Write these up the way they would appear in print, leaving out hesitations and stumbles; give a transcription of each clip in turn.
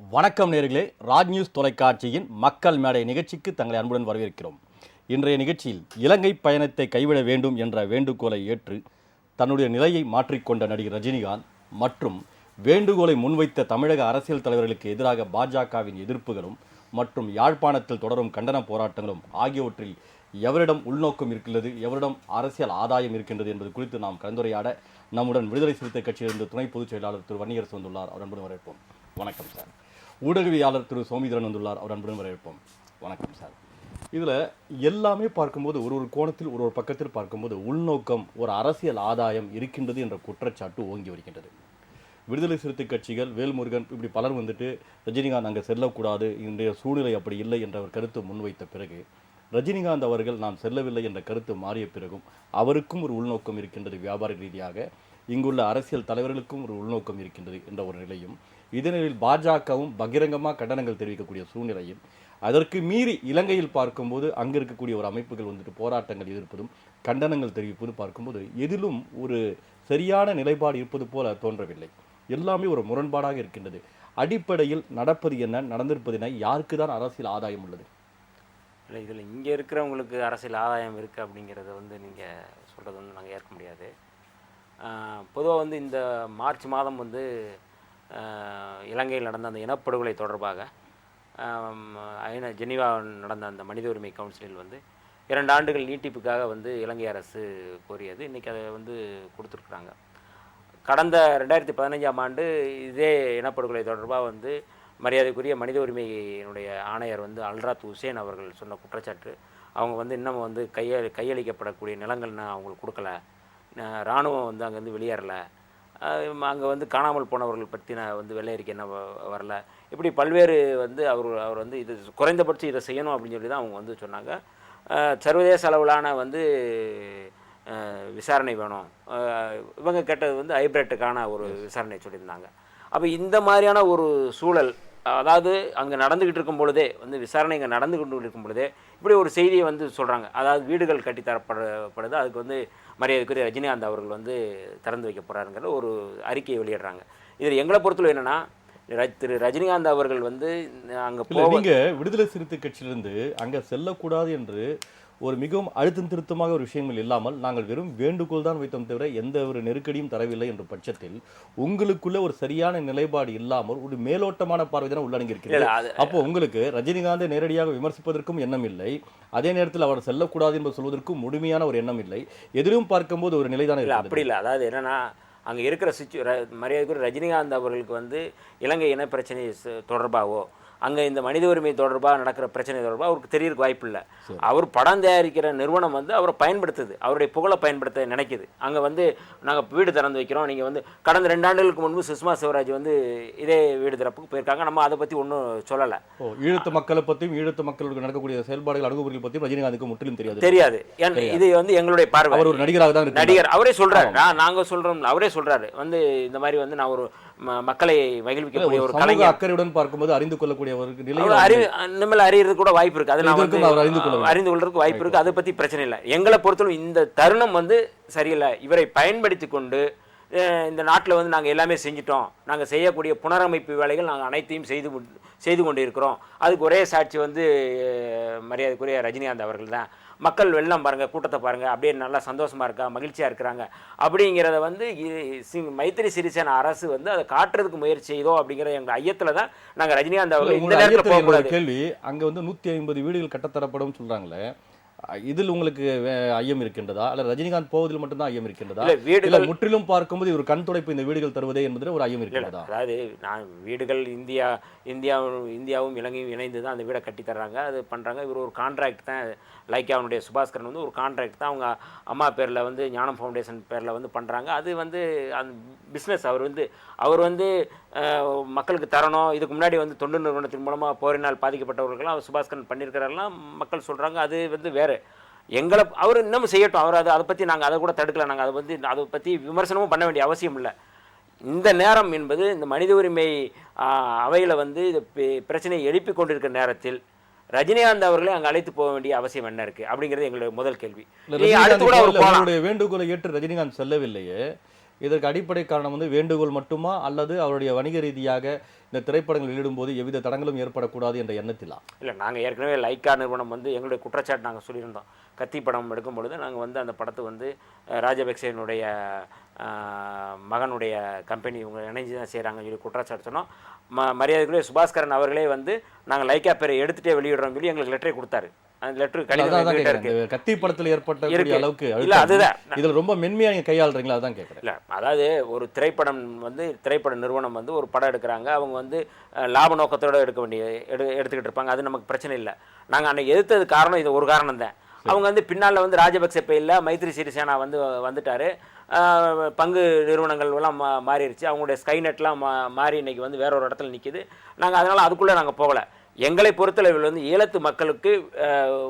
வணக்கம் நேயர்களே, ராஜ் நியூஸ் தொலைக்காட்சியின் மக்கள் மேடை நிகழ்ச்சிக்கு தங்களை அன்புடன் வரவேற்கிறோம். இன்றைய நிகழ்ச்சியில் இலங்கை பயணத்தை கைவிட வேண்டும் என்ற வேண்டுகோளை ஏற்று தன்னுடைய நிலையை மாற்றிக்கொண்ட நடிகர் ரஜினிகாந்த் மற்றும் வேண்டுகோளை முன்வைத்த தமிழக அரசியல் தலைவர்களுக்கு எதிராக பாஜகவின் எதிர்ப்புகளும் மற்றும் யாழ்ப்பாணத்தில் தொடரும் கண்டன போராட்டங்களும் ஆகியவற்றில் எவரிடம் உள்நோக்கம் இருக்கிறது, எவரிடம் அரசியல் ஆதாயம் இருக்கின்றது என்பது குறித்து நாம் கலந்துரையாட நம்முடன் விடுதலை சிறுத்தை கட்சியிலிருந்து துணை பொதுச் செயலாளர் திரு வன்னியரசு வந்துள்ளார். அவர் அன்புடன் வரவேற்போம். வணக்கம் சார். ஊடகவியாளர் திரு சோமிதரன் வந்துள்ளார். அவர் அன்புடன் வரவேற்போம். வணக்கம் சார். இதில் எல்லாமே பார்க்கும்போது ஒரு கோணத்தில் ஒரு பக்கத்தில் பார்க்கும்போது உள்நோக்கம், ஒரு அரசியல் ஆதாயம் இருக்கின்றது என்ற குற்றச்சாட்டு ஓங்கி வருகின்றது. விடுதலை சிறுத்தை கட்சிகள், வேல்முருகன் இப்படி பலர் வந்துட்டு ரஜினிகாந்த் அங்கே செல்லக்கூடாது, இன்றைய சூழ்நிலை அப்படி இல்லை என்ற ஒரு கருத்து முன்வைத்த பிறகு ரஜினிகாந்த் அவர்கள் நான் செல்லவில்லை என்ற கருத்து மாறிய பிறகும் அவருக்கும் ஒரு உள்நோக்கம் இருக்கின்றது, வியாபார ரீதியாக இங்குள்ள அரசியல் தலைவர்களுக்கும் ஒரு உள்நோக்கம் இருக்கின்றது என்ற ஒரு நிலையும், இதனில் பாஜகவும் பகிரங்கமாக கண்டனங்கள் தெரிவிக்கக்கூடிய சூழ்நிலையும், அதற்கு மீறி இலங்கையில் பார்க்கும்போது அங்கே இருக்கக்கூடிய ஒரு அமைப்புகள் வந்துட்டு போராட்டங்கள் எதிர்ப்பதும் கண்டனங்கள் தெரிவிப்பது பார்க்கும்போது எதிலும் ஒரு சரியான நிலைப்பாடு இருப்பது போல தோன்றவில்லை. எல்லாமே ஒரு முரண்பாடாக இருக்கின்றது. அடிப்படையில் நடப்பது என்ன, நடந்திருப்பது என்ன, யாருக்கு தான் அரசியல் ஆதாயம் உள்ளது? இல்லை, இதில் இங்கே இருக்கிறவங்களுக்கு அரசியல் ஆதாயம் இருக்குது அப்படிங்கிறத நீங்கள் சொல்கிறது நாங்கள் ஏற்க முடியாது. பொதுவாக இந்த மார்ச் மாதம் இலங்கையில் நடந்த அந்த இனப்படுகொலை தொடர்பாக ஜெனீவா நடந்த அந்த மனித உரிமை கவுன்சிலில் 2 ஆண்டுகள் நீட்டிப்புக்காக இலங்கை அரசு கோரியது. இன்றைக்கி அதை கொடுத்துருக்குறாங்க. கடந்த 2015ஆம் ஆண்டு இதே இனப்படுகொலை தொடர்பாக மரியாதைக்குரிய மனித உரிமையினுடைய ஆணையர் அல்ராத் ஹுசேன் அவர்கள் சொன்ன குற்றச்சாட்டு, அவங்க இன்னும் கையளிக்கப்படக்கூடிய நிலங்கள்னா அவங்களுக்கு கொடுக்கல, இராணுவம் அங்கேருந்து வெளியேறலை, அங்கே காணாமல் போனவர்கள் பற்றின வெள்ளை அறிக்கை என்ன வரல, இப்படி பல்வேறு அவர் இது குறைந்தபட்சம் இதை செய்யணும் அப்படின்னு சொல்லி தான் அவங்க சொன்னாங்க. சர்வதேச அளவிலான விசாரணை வேணும். இவங்க கேட்டது ஹைபிரிட்டுக்கான ஒரு விசாரணை சொல்லியிருந்தாங்க. அப்போ இந்த மாதிரியான ஒரு சூழல், அதாவது அங்கே நடந்துக்கிட்டு இருக்கும் பொழுதே விசாரணை இங்கே நடந்து கொண்டு இருக்கும் பொழுதே இப்படி ஒரு செய்தியை சொல்கிறாங்க. அதாவது வீடுகள் கட்டித்தரப்படுது, அதுக்கு மரியாதைக்குரிய ரஜினிகாந்த் அவர்கள் திறந்து வைக்க போகிறாருங்கிற ஒரு அறிக்கையை வெளியிடுறாங்க. இதில் எங்களை பொறுத்தவரை என்னென்னா, திரு ரஜினிகாந்த் அவர்கள் அங்கே நீங்க விடுதலை சிறுத்தை கட்சியிலிருந்து அங்கே செல்லக்கூடாது என்று ஒரு மிகவும் அழுத்தம் திருத்தமாக ஒரு விஷயங்கள் இல்லாமல் நாங்கள் வெறும் வேண்டுகோள் தான் வைத்தோம் தவிர எந்த ஒரு நெருக்கடியும் தரவில்லை என்ற பட்சத்தில் உங்களுக்குள்ள ஒரு சரியான நிலைப்பாடு இல்லாமல் ஒரு மேலோட்டமான பார்வை தான் உள்ளடங்கியிருக்கிறது. அப்போ உங்களுக்கு ரஜினிகாந்தை நேரடியாக விமர்சிப்பதற்கும் எண்ணம் இல்லை, அதே நேரத்தில் அவர் செல்லக்கூடாது என்று சொல்வதற்கும் முழுமையான ஒரு எண்ணம் இல்லை. எதிரும் பார்க்கும்போது ஒரு நிலைதான இல்லை. அப்படி இல்லை. அதாவது என்னன்னா, அங்கே இருக்கிற மரியாதைக்குரிய ரஜினிகாந்த் அவர்களுக்கு இலங்கை இன பிரச்சனை தொடர்பாகவோ அங்கே இந்த மனித உரிமை தொடர்பாக நடக்கிற பிரச்சனை தொடர்பாக அவருக்கு தெரியறதுக்கு வாய்ப்பு இல்லை. அவர் படம் தயாரிக்கிற நிறுவனம் அவரை பயன்படுத்துது, அவருடைய புகழை பயன்படுத்த நினைக்குது. அங்கே நாங்கள் வீடு திறந்து வைக்கிறோம், நீங்கள் கடந்த 2 ஆண்டுகளுக்கு முன்பு சுஷ்மா சிவராஜ் இதே வீடு திறப்புக்கு போயிருக்காங்க. நம்ம அதை பற்றி ஒன்றும் சொல்லலை. ஈழத்து மக்களை பற்றியும் ஈழத்து மக்களுக்கு நடக்கக்கூடிய செயல்பாடுகள் அணுகுமுறைகள் பற்றியும் ரஜினிகாந்துக்கு முற்றிலும் தெரியாது. இது எங்களுடைய பார்வை. அவர் ஒரு நடிகராக தான் நடிகர், அவரே சொல்றாரு. நாங்கள் சொல்றோம், அவரே சொல்றாரு இந்த மாதிரி நான் ஒரு மக்களை மகிழ்விக்கக்கூடிய ஒரு கலைஞர், அக்கறையுடன் பார்க்கும்போது அறிந்து கொள்ளக்கூடிய அறியறது கூட வாய்ப்பு இருக்கு. அறிந்து கொள்றதுக்கு வாய்ப்பு இருக்கு. அதை பத்தி பிரச்சனை இல்லை. எங்களை பொறுத்தவரை இந்த தருணம் சரியில்லை. இவரை பயன்படுத்தி கொண்டு இந்த நாட்டில் நாங்கள் எல்லாமே செஞ்சிட்டோம், நாங்கள் செய்யக்கூடிய புனரமைப்பு வேலைகள் நாங்கள் அனைத்தையும் செய்து கொண்டு இருக்கிறோம். அதுக்கு ஒரே சாட்சி மரியாதைக்குரிய ரஜினிகாந்த் அவர்கள் தான். மக்கள் வெள்ளம் பாருங்கள், கூட்டத்தை பாருங்கள், அப்படியே நல்லா சந்தோஷமாக இருக்கா, மகிழ்ச்சியாக இருக்கிறாங்க அப்படிங்கிறத மைத்திரி சிறிசேனா அரசு அதை காட்டுறதுக்கு முயற்சி செய்தோ அப்படிங்கிற எங்கள் ஐயத்தில் தான் நாங்கள் ரஜினிகாந்த் அவர்கள் இந்த நேரத்தில் போகக்கூடாது. கேள்வி, அங்கே 150 வீடுகள் கட்டத்தரப்படும் சொல்கிறாங்களே, இதில் உங்களுக்கு ஐயம் இருக்கின்றதா, அல்ல ரஜினிகாந்த் போவதில் மட்டும்தான் ஐயம் இருக்கின்றதா, வீடுகள் முற்றிலும் பார்க்கும்போது ஒரு கண் துடைப்பு இந்த வீடுகள் தருவதே என்பதில் ஒரு ஐயம் இருக்கின்றதா? அதாவது வீடுகள் இந்தியாவும் இலங்கையும் இணைந்து தான் அந்த வீடை கட்டி தர்றாங்க, அது பண்ணுறாங்க. இவர் ஒரு கான்ட்ராக்ட் தான், லைக்காவுடைய சுபாஸ்கரன் ஒரு கான்ட்ராக்ட் தான் அவங்க அம்மா பேரில் ஞானம் ஃபவுண்டேஷன் பேரில் பண்ணுறாங்க. அது அந்த பிஸ்னஸ் அவர் மக்களுக்கு தரணும். இதுக்கு முன்னாடி தொண்டு நிறுவனத்தின் மூலமாக போரினால் பாதிக்கப்பட்டவர்கள்லாம் சுபாஸ்கரன் பண்ணியிருக்கிறாரெல்லாம் மக்கள் சொல்கிறாங்க. அது வேறு. எங்களை அவர் இன்னமும் செய்யட்டும், அவர் அதை பற்றி நாங்கள் அதை கூட தடுக்கலை. நாங்கள் அதை பற்றி விமர்சனமும் பண்ண வேண்டிய அவசியம் இல்லை. இந்த நேரம் என்பது இந்த மனித உரிமை அவையில் இது பிரச்சனையை எழுப்பி கொண்டிருக்கிற நேரத்தில் ரஜினிகாந்த் அவர்களே அங்கே அழைத்து போக வேண்டிய அவசியம் என்ன இருக்கு அப்படிங்கிறது எங்களுடைய முதல் கேள்வி. வேண்டுகோளை ஏற்று ரஜினிகாந்த் செல்லவில்லையே, இதற்கு அடிப்படை காரணம் வந்து வேண்டுகோள் மட்டுமா, அல்லது அவருடைய வணிக ரீதியாக இந்த திரைப்படங்கள் வெளியிடும்போது எவ்வித தடங்களும் ஏற்படக்கூடாது என்ற எண்ணத்திலா? இல்லை, நாங்கள் ஏற்கனவே லைக்கா நிறுவனம் வந்து எங்களுடைய குற்றச்சாட்டு நாங்கள் சொல்லியிருந்தோம். கத்தி படம் எடுக்கும் பொழுது நாங்கள் வந்து அந்த படத்தை வந்து ராஜபக்சேனுடைய மகனுடைய கம்பெனி இவங்க இணைஞ்சு தான் செய்கிறாங்கன்னு சொல்லி குற்றச்சாட்டு சொன்னோம். மரியாதைக்குரிய சுபாஸ்கரன் அவர்களே வந்து நாங்கள் லைக்கா பேரை எடுத்துகிட்டே வெளியிடுறோம் சொல்லி எங்களுக்கு லெட்டரை கொடுத்தாரு. அந்த லெட்டர் கடிதம் கத்தி படத்தில் ஏற்பட்ட அளவுக்கு இல்லை, அதுதான் இதில் ரொம்ப மென்மையாக நீங்கள் கையாளுறீங்களா? அதான் கேட்குறேன். இல்லை, அதாவது ஒரு திரைப்பட நிறுவனம் வந்து ஒரு படம் எடுக்கிறாங்க, அவங்க வந்து லாப நோக்கத்தோடு எடுத்துக்கிட்டு இருப்பாங்க. அது நமக்கு பிரச்சனை இல்லை. நாங்கள் அன்னைக்கு எதிர்த்தது காரணம் இது ஒரு காரணம் தான். அவங்க வந்து பின்னால் வந்து ராஜபக்சே இல்லை, மைத்ரி சிறிசேனா வந்துட்டார். பங்கு நிறுவனங்கள் எல்லாம் மாறிடுச்சு. அவங்களுடைய ஸ்கைநெட்லாம் மாறி இன்னைக்கு வந்து வேற ஒரு இடத்துல நிற்கிது. நாங்கள் அதனால் அதுக்குள்ளே நாங்கள் போகலை. எங்களை பொறுத்தளவில் வந்து ஈழத்து மக்களுக்கு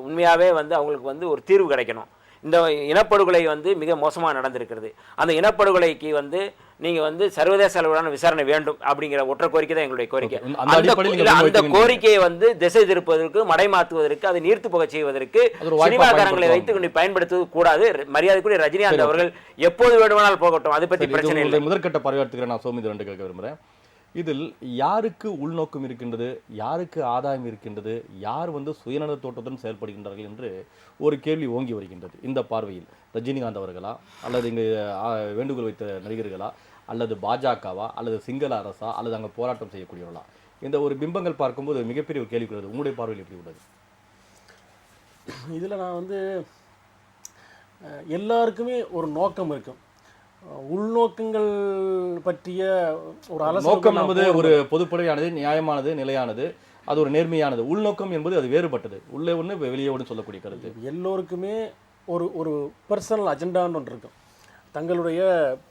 உண்மையாகவே வந்து அவங்களுக்கு வந்து ஒரு தீர்வு கிடைக்கணும். இந்த இனப்படுகொலை வந்து மிக மோசமாக நடந்திருக்கிறது. அந்த இனப்படுகொலைக்கு வந்து நீங்கள் வந்து சர்வதேச அளவிலான விசாரணை வேண்டும் அப்படிங்கிற ஒற்றை கோரிக்கை தான் எங்களுடைய கோரிக்கை. அந்த கோரிக்கையை வந்து திசை திருப்பதற்கு, மடைமாற்றுவதற்கு, அதை நீர்த்து போக செய்வதற்கு சினிமாக்காரங்களை வைத்து பயன்படுத்துவது கூடாது. மரியாதைக்குரிய ரஜினிகாந்த் அவர்கள் எப்போது வேண்டுமானால் போகட்டும், அதை பற்றி பிரச்சனை இல்லை. முதற்கட்ட பரிவர்த்தனை நான் சோமி ரெண்டு கேட்க விரும்புகிறேன். இதில் யாருக்கு உள்நோக்கம் இருக்கின்றது, யாருக்கு ஆதாயம் இருக்கின்றது, யார் வந்து சுயநல தோட்டத்துடன் செயல்படுகின்றார்கள் என்று ஒரு கேள்வி ஓங்கி வருகின்றது. இந்த பார்வையில் ரஜினிகாந்த் அவர்களா, அல்லது இங்கு வேண்டுகோள் வைத்த நடிகர்களா, அல்லது பாஜகவா, அல்லது சிங்கள அரசா, அல்லது அங்கே போராட்டம் செய்யக்கூடியவர்களா, இந்த ஒரு பிம்பங்கள் பார்க்கும்போது மிகப்பெரிய ஒரு கேள்வி உள்ளது. உங்களுடைய பார்வையில் எப்படி உள்ளது? இதில் நான் வந்து எல்லாருக்குமே ஒரு நோக்கம் இருக்கும். உள்நோக்கங்கள் பற்றிய ஒரு நோக்கம் என்பது ஒரு பொதுப்படையானது, நியாயமானது, நிலையானது, அது ஒரு நேர்மையானது. உள்நோக்கம் என்பது அது வேறுபட்டது. உள்ளே ஒன்று வெளியே ஒன்று சொல்லக்கூடிய கருத்து. எல்லோருக்குமே ஒரு ஒரு பர்சனல் அஜெண்டான்னு ஒன்று இருக்கும். தங்களுடைய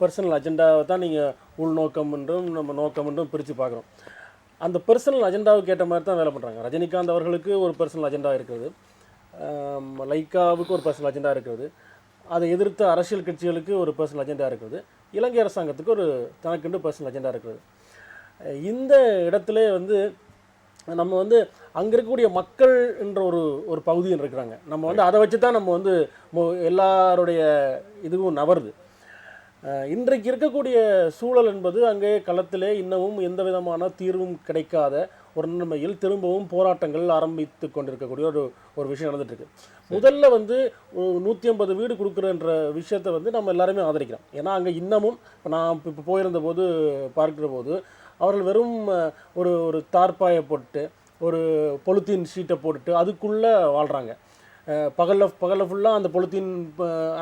பர்சனல் அஜெண்டாவை தான் நீங்கள் உள்நோக்கம் என்றும் நம்ம நோக்கம் என்றும் பிரித்து பார்க்குறோம். அந்த பர்சனல் அஜெண்டாவுக்கு ஏற்ற மாதிரி தான் வேலை பண்ணுறாங்க. ரஜினிகாந்த் அவர்களுக்கு ஒரு பர்சனல் அஜெண்டா இருக்கிறது, லைக்காவுக்கு ஒரு பர்சனல் அஜெண்டா இருக்கிறது, அதை எதிர்த்த அரசியல் கட்சிகளுக்கு ஒரு பர்சனல் அஜெண்டா இருக்குது, இலங்கை அரசாங்கத்துக்கு ஒரு தனக்கென்று பர்சனல் அஜெண்டா இருக்குது. இந்த இடத்துல வந்து நம்ம வந்து அங்கே இருக்கக்கூடிய மக்கள் என்ற ஒரு பகுதியில் இருக்கிறாங்க. நம்ம வந்து அதை வச்சு தான் நம்ம வந்து எல்லாருடைய இதுவும் நவருது. இன்றைக்கு இருக்கக்கூடிய சூழல் என்பது அங்கே களத்திலே இன்னமும் எந்த விதமான தீர்வும் கிடைக்காத ஒரு நிலைமையில் திரும்பவும் போராட்டங்கள் ஆரம்பித்து கொண்டிருக்கக்கூடிய ஒரு விஷயம் நடந்துட்டுருக்கு. முதல்ல வந்து 150 வீடு கொடுக்குறன்ற விஷயத்தை வந்து நம்ம எல்லாருமே ஆதரிக்கிறோம். ஏன்னா அங்கே இன்னமும் இப்போ நான் இப்போ போயிருந்த போது பார்க்குற போது அவர்கள் வெறும் ஒரு தார்பாயை போட்டு ஒரு பொலித்தீன் ஷீட்டை போட்டுட்டு அதுக்குள்ளே வாழ்கிறாங்க. பகலில் ஃபுல்லாக அந்த பொலித்தீன்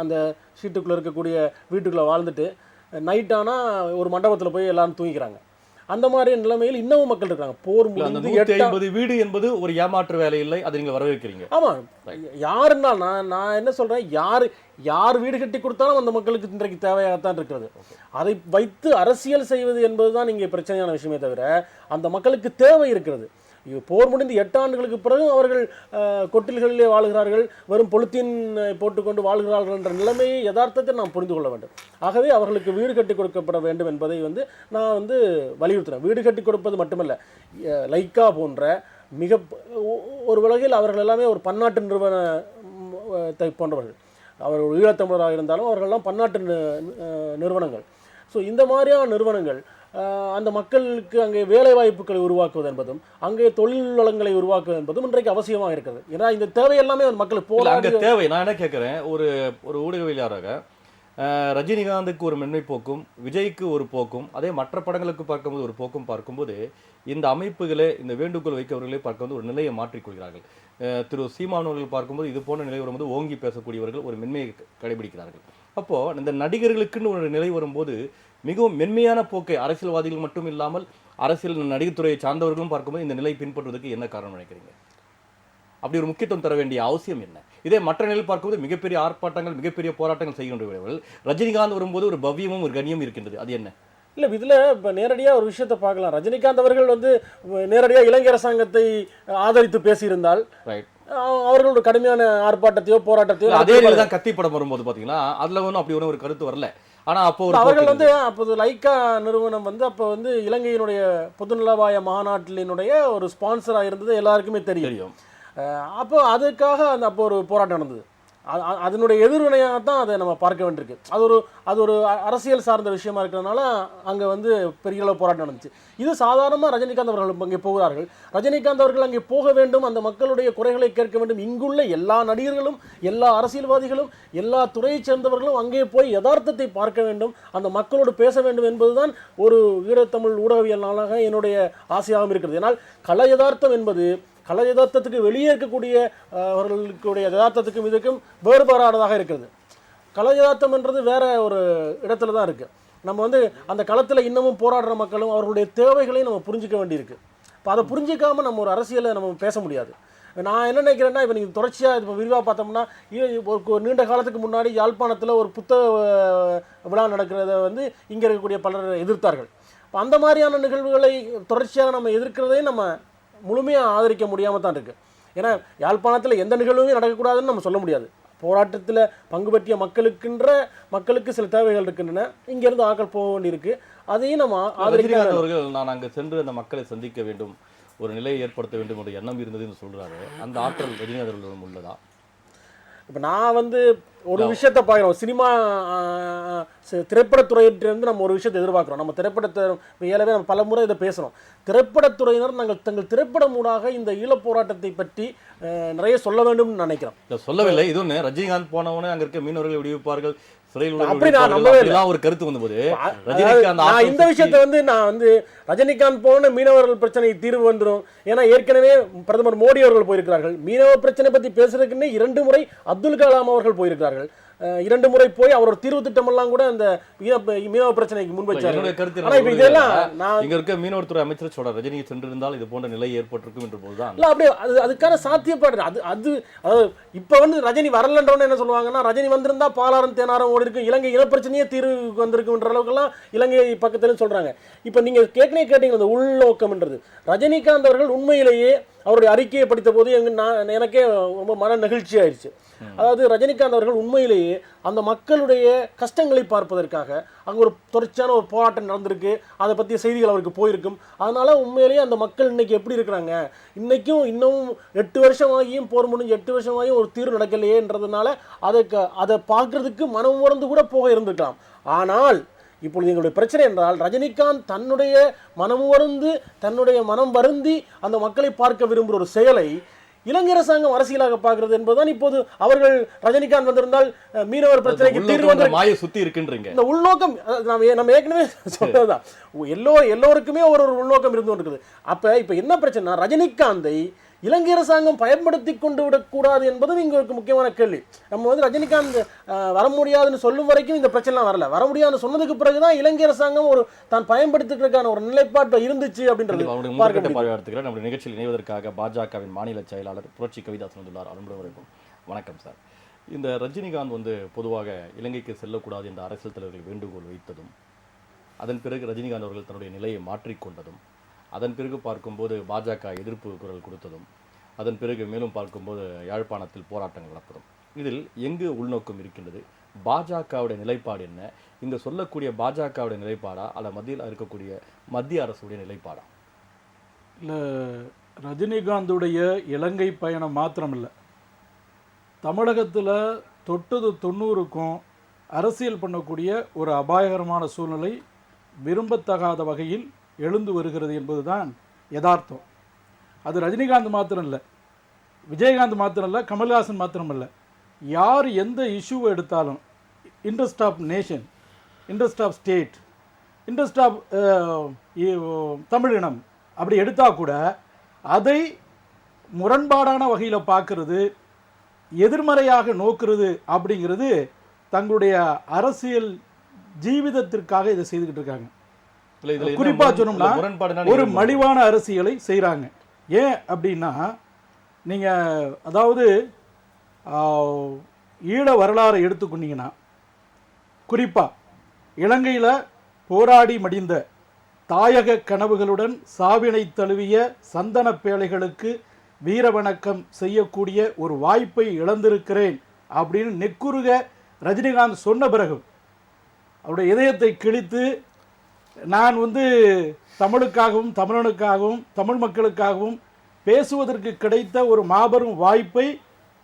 அந்த ஷீட்டுக்குள்ளே இருக்கக்கூடிய வீட்டுக்குள்ளே வாழ்ந்துட்டு நைட்டானால் ஒரு மண்டபத்தில் போய் எல்லாரும் தூங்கிக்கிறாங்க. அந்த மாதிரி நிலைமையில் இன்னமும் மக்கள் இருக்காங்க. போர் முடிந்து 150 வீடு என்பது ஒரு ஏமாற்று வேலை இல்லை, அதை நீங்கள் வரவேற்கிறீங்க. ஆமாம், யாருன்னா நான் என்ன சொல்கிறேன், யார் வீடு கட்டி கொடுத்தாலும் அந்த மக்களுக்கு இன்றைக்கு தேவையாகத்தான் இருக்கிறது. அதை வைத்து அரசியல் செய்வது என்பது தான் இங்கே பிரச்சனையான விஷயமே தவிர அந்த மக்களுக்கு தேவை இருக்கிறது. போர் முடிந்து 8 ஆண்டுகளுக்கு பிறகு அவர்கள் கொட்டில்களிலே வாழ்கிறார்கள், வெறும் பொலித்தீன் போட்டுக்கொண்டு வாழ்கிறார்கள் என்ற நிலைமையை யதார்த்தத்தை நாம் புரிந்து கொள்ள வேண்டும். ஆகவே அவர்களுக்கு வீடு கட்டி கொடுக்கப்பட வேண்டும் என்பதை வந்து நான் வந்து வலியுறுத்துகிறேன். வீடு கட்டி கொடுப்பது மட்டுமல்ல, லைக்கா போன்ற மிக ஒரு உலகில் அவர்கள் எல்லாமே ஒரு பன்னாட்டு நிறுவனத்தை போன்றவர்கள். அவர் ஒரு ஈழத்தமிழராக இருந்தாலும் அவர்களெல்லாம் பன்னாட்டு நிறுவனங்கள். ஸோ இந்த மாதிரியான நிறுவனங்கள் அந்த மக்களுக்கு அங்கே வேலை வாய்ப்புகளை உருவாக்குவது என்பதும் அங்கே தொழில் வளங்களை உருவாக்குவது என்பதும் இன்றைக்கு அவசியமாக இருக்கிறது. ஏன்னா இந்த தேவை எல்லாமே மக்களுக்கு போராட தேவை. நான் என்ன கேட்குறேன், ஒரு ஊடகவியலாளராக ரஜினிகாந்துக்கு ஒரு மென்மை போக்கும், விஜய்க்கு ஒரு போக்கும், அதே மற்ற படங்களுக்கு பார்க்கும்போது ஒரு போக்கும் பார்க்கும்போது இந்த அமைப்புகளே, இந்த வேண்டுகோள் வைக்கவர்களே பார்க்கும்போது ஒரு நிலையை மாற்றிக்கொள்கிறார்கள். திரு சீமானவர்கள் பார்க்கும்போது இது போன்ற நிலை வரும்போது ஓங்கி பேசக்கூடியவர்கள் ஒரு மென்மையை கடைபிடிக்கிறார்கள். அப்போது இந்த நடிகர்களுக்குன்னு ஒரு நிலை வரும்போது மிகவும் மென்மையான போக்கை அரசியல்வாதிகள் மட்டும் இல்லாமல் அரசியல் நடிகர் துறையை சார்ந்தவர்களும் பார்க்கும்போது இந்த நிலை பின்பற்றுவதற்கு என்ன காரணம் நினைக்கிறீங்க? அப்படி ஒரு முக்கியத்துவம் தர வேண்டிய அவசியம் என்ன? இதே மற்ற நிலையில் பார்க்கும்போது மிகப்பெரிய ஆர்ப்பாட்டங்கள், மிகப்பெரிய போராட்டங்கள் செய்கின்றவர்கள், ரஜினிகாந்த் வரும்போது ஒரு பவ்யமும் ஒரு கண்ணியம் இருக்கின்றது. அது என்ன? இல்லை, இதில் இப்போ நேரடியாக ஒரு விஷயத்தை பார்க்கலாம். ரஜினிகாந்த் அவர்கள் வந்து நேரடியாக இலங்கை அரசாங்கத்தை ஆதரித்து பேசியிருந்தால் அவர்களோட கடுமையான ஆர்ப்பாட்டத்தையோ போராட்டத்தையோ அதே தான் கத்தி படம் வரும்போது பார்த்தீங்கன்னா அதில் ஒன்றும் அப்படி ஒரு கருத்து வரல. ஆனால் அப்போ அவர்கள் வந்து அப்போது லைக்கா நிறுவனம் வந்து அப்போ வந்து இலங்கையினுடைய பொதுநலவாய மாநாட்டினுடைய ஒரு ஸ்பான்சராக இருந்தது எல்லாருக்குமே தெரியும். அப்போ அதுக்காக அப்போ ஒரு போராட்டம் நடந்தது. அதனுடைய எதிர்வினையாக தான் அதை நம்ம பார்க்க வேண்டியிருக்கு. அது ஒரு அரசியல் சார்ந்த விஷயமா இருக்கிறதுனால அங்கே வந்து பெரிய அளவு போராட்டம் நடந்துச்சு. இது சாதாரணமாக ரஜினிகாந்த் அவர்கள் அங்கே போகிறார்கள். ரஜினிகாந்த் அவர்கள் அங்கே போக வேண்டும், அந்த மக்களுடைய குறைகளை கேட்க வேண்டும். இங்குள்ள எல்லா நடிகர்களும், எல்லா அரசியல்வாதிகளும், எல்லா துறையைச் சேர்ந்தவர்களும் அங்கே போய் யதார்த்தத்தை பார்க்க வேண்டும், அந்த மக்களோடு பேச வேண்டும் என்பதுதான் ஒரு ஈழத்தமிழ் ஊடகவியலாளராக என்னுடைய ஆசையாகவும் இருக்கிறது. ஏன்னால் கல யதார்த்தம் என்பது கல யதார்த்தத்துக்கு வெளியே இருக்கக்கூடிய அவர்களுடைய யதார்த்தத்துக்கும் இதுக்கும் வேறுபாடானதாக இருக்கிறது. கல யதார்த்தம் என்றது வேற ஒரு இடத்துல தான் இருக்குது. நம்ம வந்து அந்த களத்தில் இன்னமும் போராடுற மக்களும் அவர்களுடைய தேவைகளையும் நம்ம புரிஞ்சிக்க வேண்டியிருக்கு. இப்போ அதை புரிஞ்சிக்காமல் நம்ம ஒரு அரசியலை நம்ம பேச முடியாது. நான் என்ன நினைக்கிறேன்னா, இப்போ நீங்கள் தொடர்ச்சியாக இப்போ விரிவாக பார்த்தோம்னா, ஒரு நீண்ட காலத்துக்கு முன்னாடி யாழ்ப்பாணத்தில் ஒரு புத்தக விழா நடக்கிறத வந்து இங்கே இருக்கக்கூடிய பலர் எதிர்த்தார்கள். இப்போ அந்த மாதிரியான நிகழ்வுகளை தொடர்ச்சியாக நம்ம எதிர்க்கிறதே நம்ம முழுமையாக ஆதரிக்க முடியாமல் தான் இருக்குது. ஏன்னா யாழ்ப்பாணத்தில் எந்த நிகழ்வுமே நடக்கக்கூடாதுன்னு நம்ம சொல்ல முடியாது. போராட்டத்தில் பங்கு பற்றிய மக்களுக்கு சில தேவைகள் இருக்கின்றன. இங்கேருந்து ஆக்கள் போக வேண்டியிருக்கு. அதையும் நம்ம ஆதரிக்க. நான் அங்கே சென்று அந்த மக்களை சந்திக்க வேண்டும், ஒரு நிலையை ஏற்படுத்த வேண்டும் என்ற எண்ணம் இருந்ததுன்னு சொல்கிறாரு. அந்த ஆற்றல் ரஜினிகாந்த் அவர்களிடம் உள்ளதா? இப்போ நான் வந்து ஒரு விஷயத்தை பார்க்குறோம், சினிமா திரைப்படத்துறையிலிருந்து நம்ம ஒரு விஷயத்தை எதிர்பார்க்குறோம். நம்ம திரைப்படத்தை ஏலவே நம்ம பல முறை இதை பேசுகிறோம். திரைப்படத்துறையினர் தங்கள் திரைப்படம் ஊடாக இந்த ஈழப் போராட்டத்தை பற்றி நிறைய சொல்ல வேண்டும்னு நினைக்கிறோம். சொல்லவில்லை. இது ஒன்று, ரஜினிகாந்த் போனவனே அங்கே இருக்க மீனவர்கள் விடுவிப்பார்கள், ஒரு கருத்து வந்தபோது இந்த விஷயத்தை வந்து நான் வந்து ரஜினிகாந்த் போன மீனவர்கள் பிரச்சனை தீர்வு வந்துடும். ஏன்னா ஏற்கனவே பிரதமர் மோடி அவர்கள் போயிருக்கிறார்கள். மீனவ பிரச்சனை பற்றி பேசுறதுக்குன்னே 2 முறை அப்துல் கலாம் அவர்கள் போயிருக்கிறார்கள். 2 முறை போய் அவரோட தீர்வு திட்டம் எல்லாம் கூட அந்த மீனவ பிரச்சனைக்கு முன்வச்சாரு. இங்க இருக்க மீனவத்துறை அமைச்சர் சொல்ற ரஜினி சென்றிருந்தால் இது போன்ற நிலை ஏற்பட்டிருக்கும் என்ற போதுதான் அப்படியே அதுக்கான சாத்தியப்பாடு அது இப்ப வந்து ரஜினி வரலன்றவன என்ன சொல்லுவாங்கன்னா, ரஜினி வந்திருந்தா பாலாரம் தேனாரம் ஓடி இருக்கும், இலங்கை இனப்பிரச்சனையே தீர்வு வந்திருக்குன்ற அளவுக்குலாம் இலங்கை பக்கத்துல சொல்றாங்க. இப்ப நீங்க கேட்டீங்க அந்த உள்நோக்கம்ன்றது. ரஜினிகாந்த் அவர்கள் உண்மையிலேயே அவருடைய அறிக்கையை படித்த போது எனக்கே ரொம்ப மன நெகிழ்ச்சி ஆயிடுச்சு. அதாவது ரஜினிகாந்த் அவர்கள் உண்மையிலேயே அந்த மக்களுடைய கஷ்டங்களை பார்ப்பதற்காக அங்கே ஒரு தொடர்ச்சியான ஒரு போராட்டம் நடந்திருக்கு, அதை பற்றிய செய்திகள் அவருக்கு போயிருக்கும். அதனால உண்மையிலேயே அந்த மக்கள் இன்னைக்கு எப்படி இருக்கிறாங்க, இன்னும் 8 வருஷமாகியும் போர் முடிஞ்சு 8 வருஷமாகியும் ஒரு தீர்வு நடக்கலையேன்றதுனால அதை பார்க்கறதுக்கு மனம் உணர்ந்து கூட போக இருந்திருக்கலாம். ஆனால் இப்பொழுது எங்களுடைய பிரச்சனை என்றால், ரஜினிகாந்த் தன்னுடைய மனம் வருந்தி அந்த மக்களை பார்க்க விரும்புகிற ஒரு செயலை இலங்கை அரசாங்கம் அரசியலாக பார்க்கிறது என்பதுதான் இப்போது அவர்கள் ரஜினிகாந்த் வந்திருந்தால் மீனவர் பிரச்சனைக்கு தீர்வு வந்து சுத்தி இருக்கின்றீங்க. இந்த உள்நோக்கம் நம்ம ஏற்கனவே சொல்றதுதான். எல்லோருக்குமே ஒரு உள்நோக்கம் இருந்து கொண்டிருக்குது. இப்ப என்ன பிரச்சனை, ரஜினிகாந்தை இலங்கை அரசாங்கம் பயன்படுத்தி கொண்டு விடக்கூடாது என்பதும் இங்கே ஒரு முக்கியமான கேள்வி. நம்ம வந்து ரஜினிகாந்த் வர முடியாதுன்னு சொல்லும் வரைக்கும் இந்த பிரச்சனைலாம் வரல. வர முடியாதுன்னு சொன்னதுக்கு பிறகுதான் இலங்கை அரசாங்கம் தான் பயன்படுத்துறதுக்கான ஒரு நிலைப்பாட்டை இருந்துச்சு அப்படின்றது. நம்முடைய நிகழ்ச்சியில் இணைவதற்காக பாஜகவின் மாநில செயலாளர் புரட்சி கவிதாசன் வந்துள்ளார். அன்புடன் வணக்கம் சார். இந்த ரஜினிகாந்த் வந்து பொதுவாக இலங்கைக்கு செல்லக்கூடாது என்ற அரசியல் தலைவர்கள் வேண்டுகோள் வைத்ததும், அதன் பிறகு ரஜினிகாந்த் அவர்கள் தன்னுடைய நிலையை மாற்றிக்கொண்டதும், அதன் பிறகு பார்க்கும்போது பாஜக எதிர்ப்பு குரல் கொடுத்ததும், அதன் பிறகு மேலும் பார்க்கும்போது யாழ்ப்பாணத்தில் போராட்டங்கள் நடப்பதும், இதில் எங்கு உள்நோக்கம் இருக்கின்றது? பாஜகவுடைய நிலைப்பாடு என்ன? இங்கே சொல்லக்கூடிய பாஜகவுடைய நிலைப்பாடா அல்ல மத்தியில் இருக்கக்கூடிய மத்திய அரசுடைய நிலைப்பாடா? இல்லை, ரஜினிகாந்துடைய இலங்கை பயணம் மாத்திரமில்லை, தமிழகத்தில் தொட்டது 90க்கும் அரசியல் பண்ணக்கூடிய ஒரு அபாயகரமான சூழ்நிலை விரும்பத்தகாத வகையில் எழுந்து வருகிறது என்பதுதான் யதார்த்தம். அது ரஜினிகாந்த் மாத்திரம் இல்லை, விஜயகாந்த் மாத்திரம் இல்லை, கமல்ஹாசன் மாத்திரம் இல்லை, யார் எந்த இஷ்யூவை எடுத்தாலும், interest of nation, interest of state, interest of தமிழினம் அப்படி எடுத்தால் கூட அதை முரண்பாடான வகையில் பார்க்கறது, எதிர்மறையாக நோக்குறது அப்படிங்கிறது தங்களுடைய அரசியல் ஜீவிதத்திற்காக இதை செய்துக்கிட்டு இருக்காங்க. குறிப்பா சொன்னோம்னா ஒரு மலிவான அரசியலை செய்கிறாங்க. ஏன் அப்படின்னா, நீங்க அதாவது ஈழ வரலாறை எடுத்துக்கொண்டீங்கன்னா, குறிப்பா இலங்கையில் போராடி மடிந்த தாயக கனவுகளுடன் சாவினை தழுவிய சந்தன பேழைகளுக்கு வீரவணக்கம் செய்யக்கூடிய ஒரு வாய்ப்பை இழந்திருக்கிறேன் அப்படின்னு நெக்குருக ரஜினிகாந்த் சொன்ன பிறகு அவருடைய இதயத்தை கிழித்து, நான் வந்து தமிழுக்காகவும் தமிழனுக்காகவும் தமிழ் மக்களுக்காகவும் பேசுவதற்கு கிடைத்த ஒரு மாபெரும் வாய்ப்பை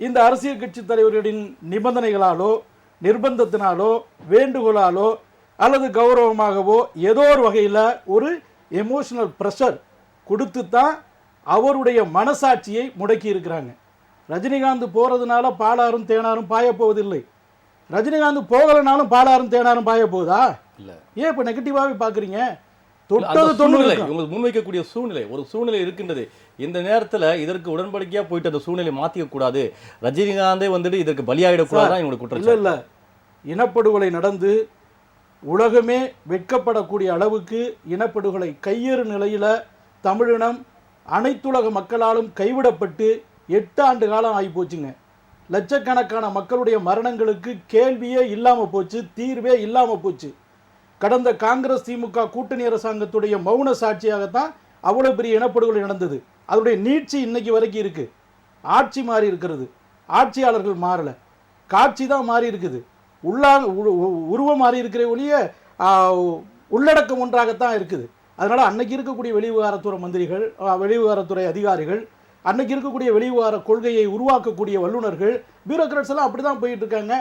இந்த அரசியல் கட்சி தலைவர்களின் நிபந்தனைகளாலோ நிர்பந்தத்தினாலோ வேண்டுகோளாலோ அல்லது கௌரவமாகவோ ஏதோ ஒரு வகையில் ஒரு எமோஷனல் ப்ரெஷர் கொடுத்து தான் அவருடைய மனசாட்சியை முடக்கி இருக்கிறாங்க. ரஜினிகாந்த் போகிறதுனால பாலாரும் தேனாரும் பாய போவதில்லை. ரஜினிகாந்த் போகலனாலும் பாலாரும் தேனாரும் பாய போகுதா? இல்லை. ஏன் இப்போ நெகட்டிவாகவே பார்க்குறீங்க? உங்களுக்கு முன்வைக்கக்கூடிய சூழ்நிலை ஒரு சூழ்நிலை இருக்கின்றது. இந்த நேரத்தில் இதற்கு உடன்படிக்கையாக போயிட்டு அந்த சூழ்நிலை மாற்றிக்க கூடாது, ரஜினிகாந்தே வந்துட்டு இதற்கு பலியாயிடக்கூடாதான் எங்களுக்கு குற்றம். இல்லை, இனப்படுகொலை நடந்து உலகமே வெட்கப்படக்கூடிய அளவுக்கு இனப்படுகொலை கையேறு நிலையில் தமிழினம் அனைத்துலக மக்களாலும் கைவிடப்பட்டு 8 ஆண்டு காலம் ஆகி போச்சுங்க. லட்சக்கணக்கான மக்களுடைய மரணங்களுக்கு கேள்வியே இல்லாமல் போச்சு, தீர்வே இல்லாமல் போச்சு. கடந்த காங்கிரஸ் திமுக கூட்டணி அரசாங்கத்துடைய மௌன சாட்சியாகத்தான் அவ்வளோ பெரிய இனப்படுகொலை நடந்தது. அதனுடைய நீட்சி இன்னைக்கு வரைக்கும் இருக்கு. ஆட்சி மாறி இருக்கிறது, ஆட்சியாளர்கள் மாறலை, காட்சி தான் மாறி இருக்குது, உருவம் மாறி இருக்கிற ஒழிய உள்ளடக்கம் ஒன்றாகத்தான் இருக்குது. அதனால் அன்னைக்கு இருக்கக்கூடிய வெளிவிவகாரத்துறை மந்திரிகள், வெளிவிவகாரத்துறை அதிகாரிகள், அன்னைக்கு இருக்கக்கூடிய வெளிவிவகார கொள்கையை உருவாக்கக்கூடிய வல்லுநர்கள், பியூரோக்ராட்ஸ் எல்லாம் அப்படி தான் போயிட்டு இருக்காங்க.